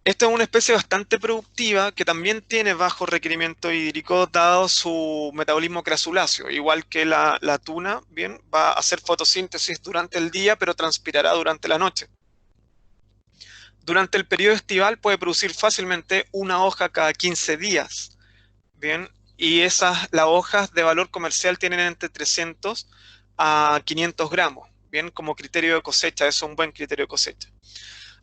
Speaker 2: Esta es una especie bastante productiva que también tiene bajo requerimiento hídrico dado su metabolismo crasuláceo, igual que la tuna, bien, va a hacer fotosíntesis durante el día, pero transpirará durante la noche. Durante el periodo estival puede producir fácilmente una hoja cada 15 días, bien, y las hojas de valor comercial tienen entre 300 a 500 gramos, bien, como criterio de cosecha, eso es un buen criterio de cosecha.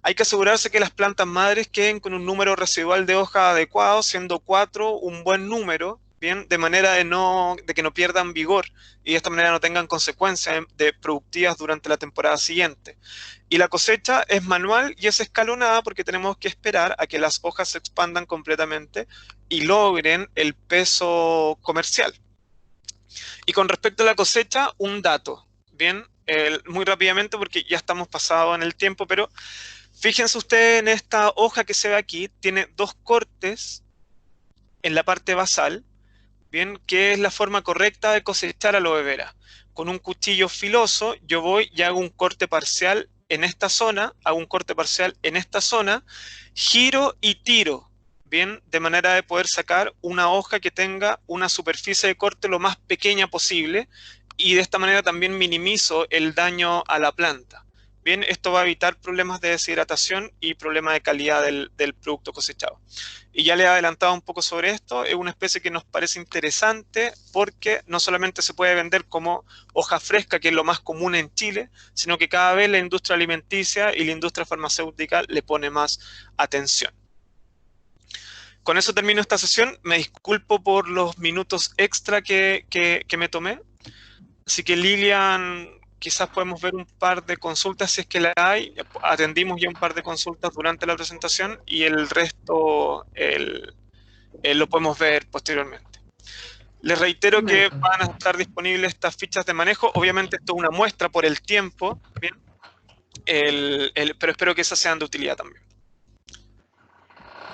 Speaker 2: Hay que asegurarse que las plantas madres queden con un número residual de hojas adecuado, siendo 4 un buen número, bien, de manera de que no pierdan vigor y de esta manera no tengan consecuencias productivas durante la temporada siguiente. Y la cosecha es manual y es escalonada porque tenemos que esperar a que las hojas se expandan completamente y logren el peso comercial. Y con respecto a la cosecha, un dato, bien, muy rápidamente porque ya estamos pasados en el tiempo, pero fíjense ustedes en esta hoja que se ve aquí, tiene 2 cortes en la parte basal, bien, que es la forma correcta de cosechar aloe vera. Con un cuchillo filoso yo voy y hago un corte parcial en esta zona, hago un corte parcial en esta zona, giro y tiro, bien, de manera de poder sacar una hoja que tenga una superficie de corte lo más pequeña posible y de esta manera también minimizo el daño a la planta. Bien, esto va a evitar problemas de deshidratación y problemas de calidad del producto cosechado. Y ya le he adelantado un poco sobre esto, es una especie que nos parece interesante porque no solamente se puede vender como hoja fresca, que es lo más común en Chile, sino que cada vez la industria alimenticia y la industria farmacéutica le pone más atención. Con eso termino esta sesión. Me disculpo por los minutos extra que me tomé. Así que Lilian, quizás podemos ver un par de consultas si es que la hay. Atendimos ya un par de consultas durante la presentación y el resto lo podemos ver posteriormente. Les reitero que van a estar disponibles estas fichas de manejo. Obviamente esto es una muestra por el tiempo, ¿bien? Pero espero que esas sean de utilidad también.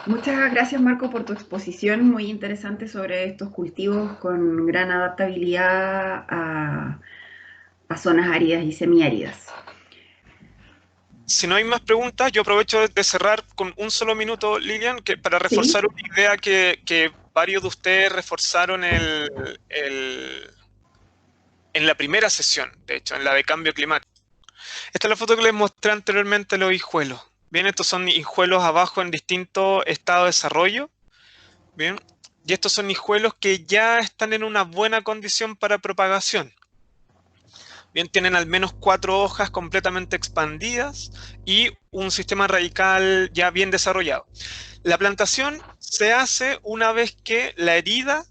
Speaker 1: Muchas gracias, Marco, por tu exposición muy interesante sobre estos cultivos con gran adaptabilidad a zonas áridas y semiáridas.
Speaker 2: Si no hay más preguntas, yo aprovecho de cerrar con un solo minuto, Lilian, para reforzar una idea que varios de ustedes reforzaron en la primera sesión, de hecho, en la de cambio climático. Esta es la foto que les mostré anteriormente de los hijuelos. Bien, estos son hijuelos abajo en distintos estados de desarrollo. Bien, y estos son hijuelos que ya están en una buena condición para propagación. Bien, tienen al menos 4 hojas completamente expandidas y un sistema radical ya bien desarrollado. La plantación se hace una vez que la herida,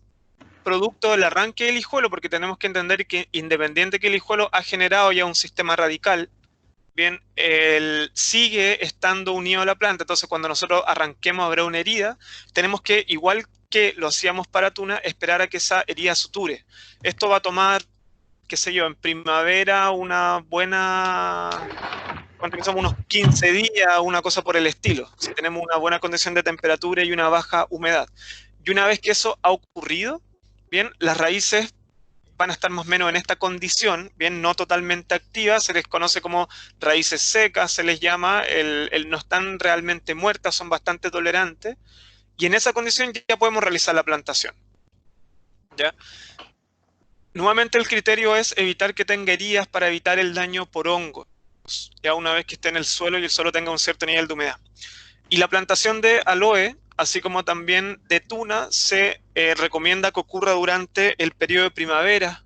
Speaker 2: producto del arranque del hijuelo, porque tenemos que entender que independiente que el hijuelo ha generado ya un sistema radical, bien, él sigue estando unido a la planta. Entonces, cuando nosotros arranquemos habrá una herida, tenemos que, igual que lo hacíamos para tuna, esperar a que esa herida suture. Esto va a tomar, qué sé yo, en primavera una buena, unos 15 días, una cosa por el estilo, si tenemos una buena condición de temperatura y una baja humedad. Y una vez que eso ha ocurrido, bien, las raíces van a estar más o menos en esta condición, bien, no totalmente activas, se les conoce como raíces secas, se les llama, no están realmente muertas, son bastante tolerantes, y en esa condición ya podemos realizar la plantación. ¿Ya? Nuevamente el criterio es evitar que tenga heridas para evitar el daño por hongos, ya una vez que esté en el suelo y el suelo tenga un cierto nivel de humedad. Y la plantación de aloe, así como también de tuna, se recomienda que ocurra durante el periodo de primavera,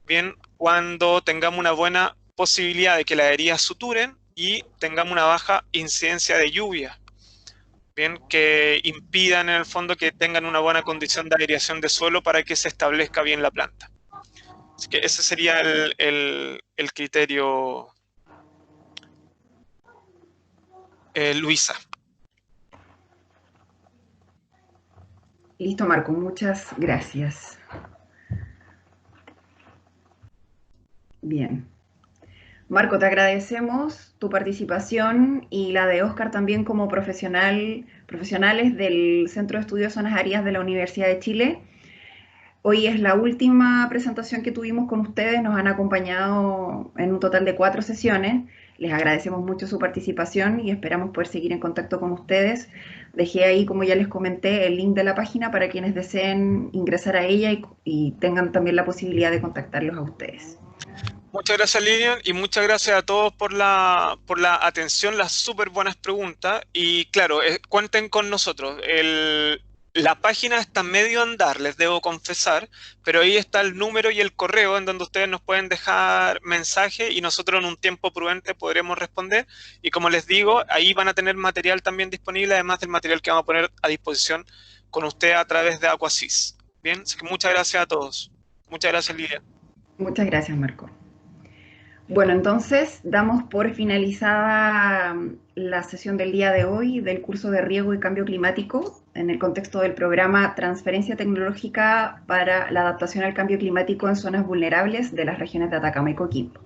Speaker 2: bien, cuando tengamos una buena posibilidad de que las heridas suturen y tengamos una baja incidencia de lluvia, bien, que impidan en el fondo que tengan una buena condición de aireación de suelo para que se establezca bien la planta. Así que ese sería el criterio, Luisa.
Speaker 1: Listo, Marco, muchas gracias. Bien. Marco, te agradecemos tu participación y la de Óscar también como profesionales del Centro de Estudios Zonas Áridas de la Universidad de Chile. Hoy es la última presentación que tuvimos con ustedes, nos han acompañado en un total de 4 sesiones. Les agradecemos mucho su participación y esperamos poder seguir en contacto con ustedes. Dejé ahí, como ya les comenté, el link de la página para quienes deseen ingresar a ella y tengan también la posibilidad de contactarlos a ustedes.
Speaker 2: Muchas gracias, Lilian, y muchas gracias a todos por la atención, las súper buenas preguntas. Y claro, cuenten con nosotros. La página está medio a andar, les debo confesar, pero ahí está el número y el correo en donde ustedes nos pueden dejar mensaje y nosotros en un tiempo prudente podremos responder. Y como les digo, ahí van a tener material también disponible, además del material que vamos a poner a disposición con ustedes a través de Aquasys. Bien, así que muchas gracias a todos. Muchas gracias, Lilian.
Speaker 1: Muchas gracias, Marco. Bueno, entonces damos por finalizada la sesión del día de hoy del curso de riego y cambio climático en el contexto del programa Transferencia Tecnológica para la Adaptación al Cambio Climático en Zonas Vulnerables de las regiones de Atacama y Coquimbo.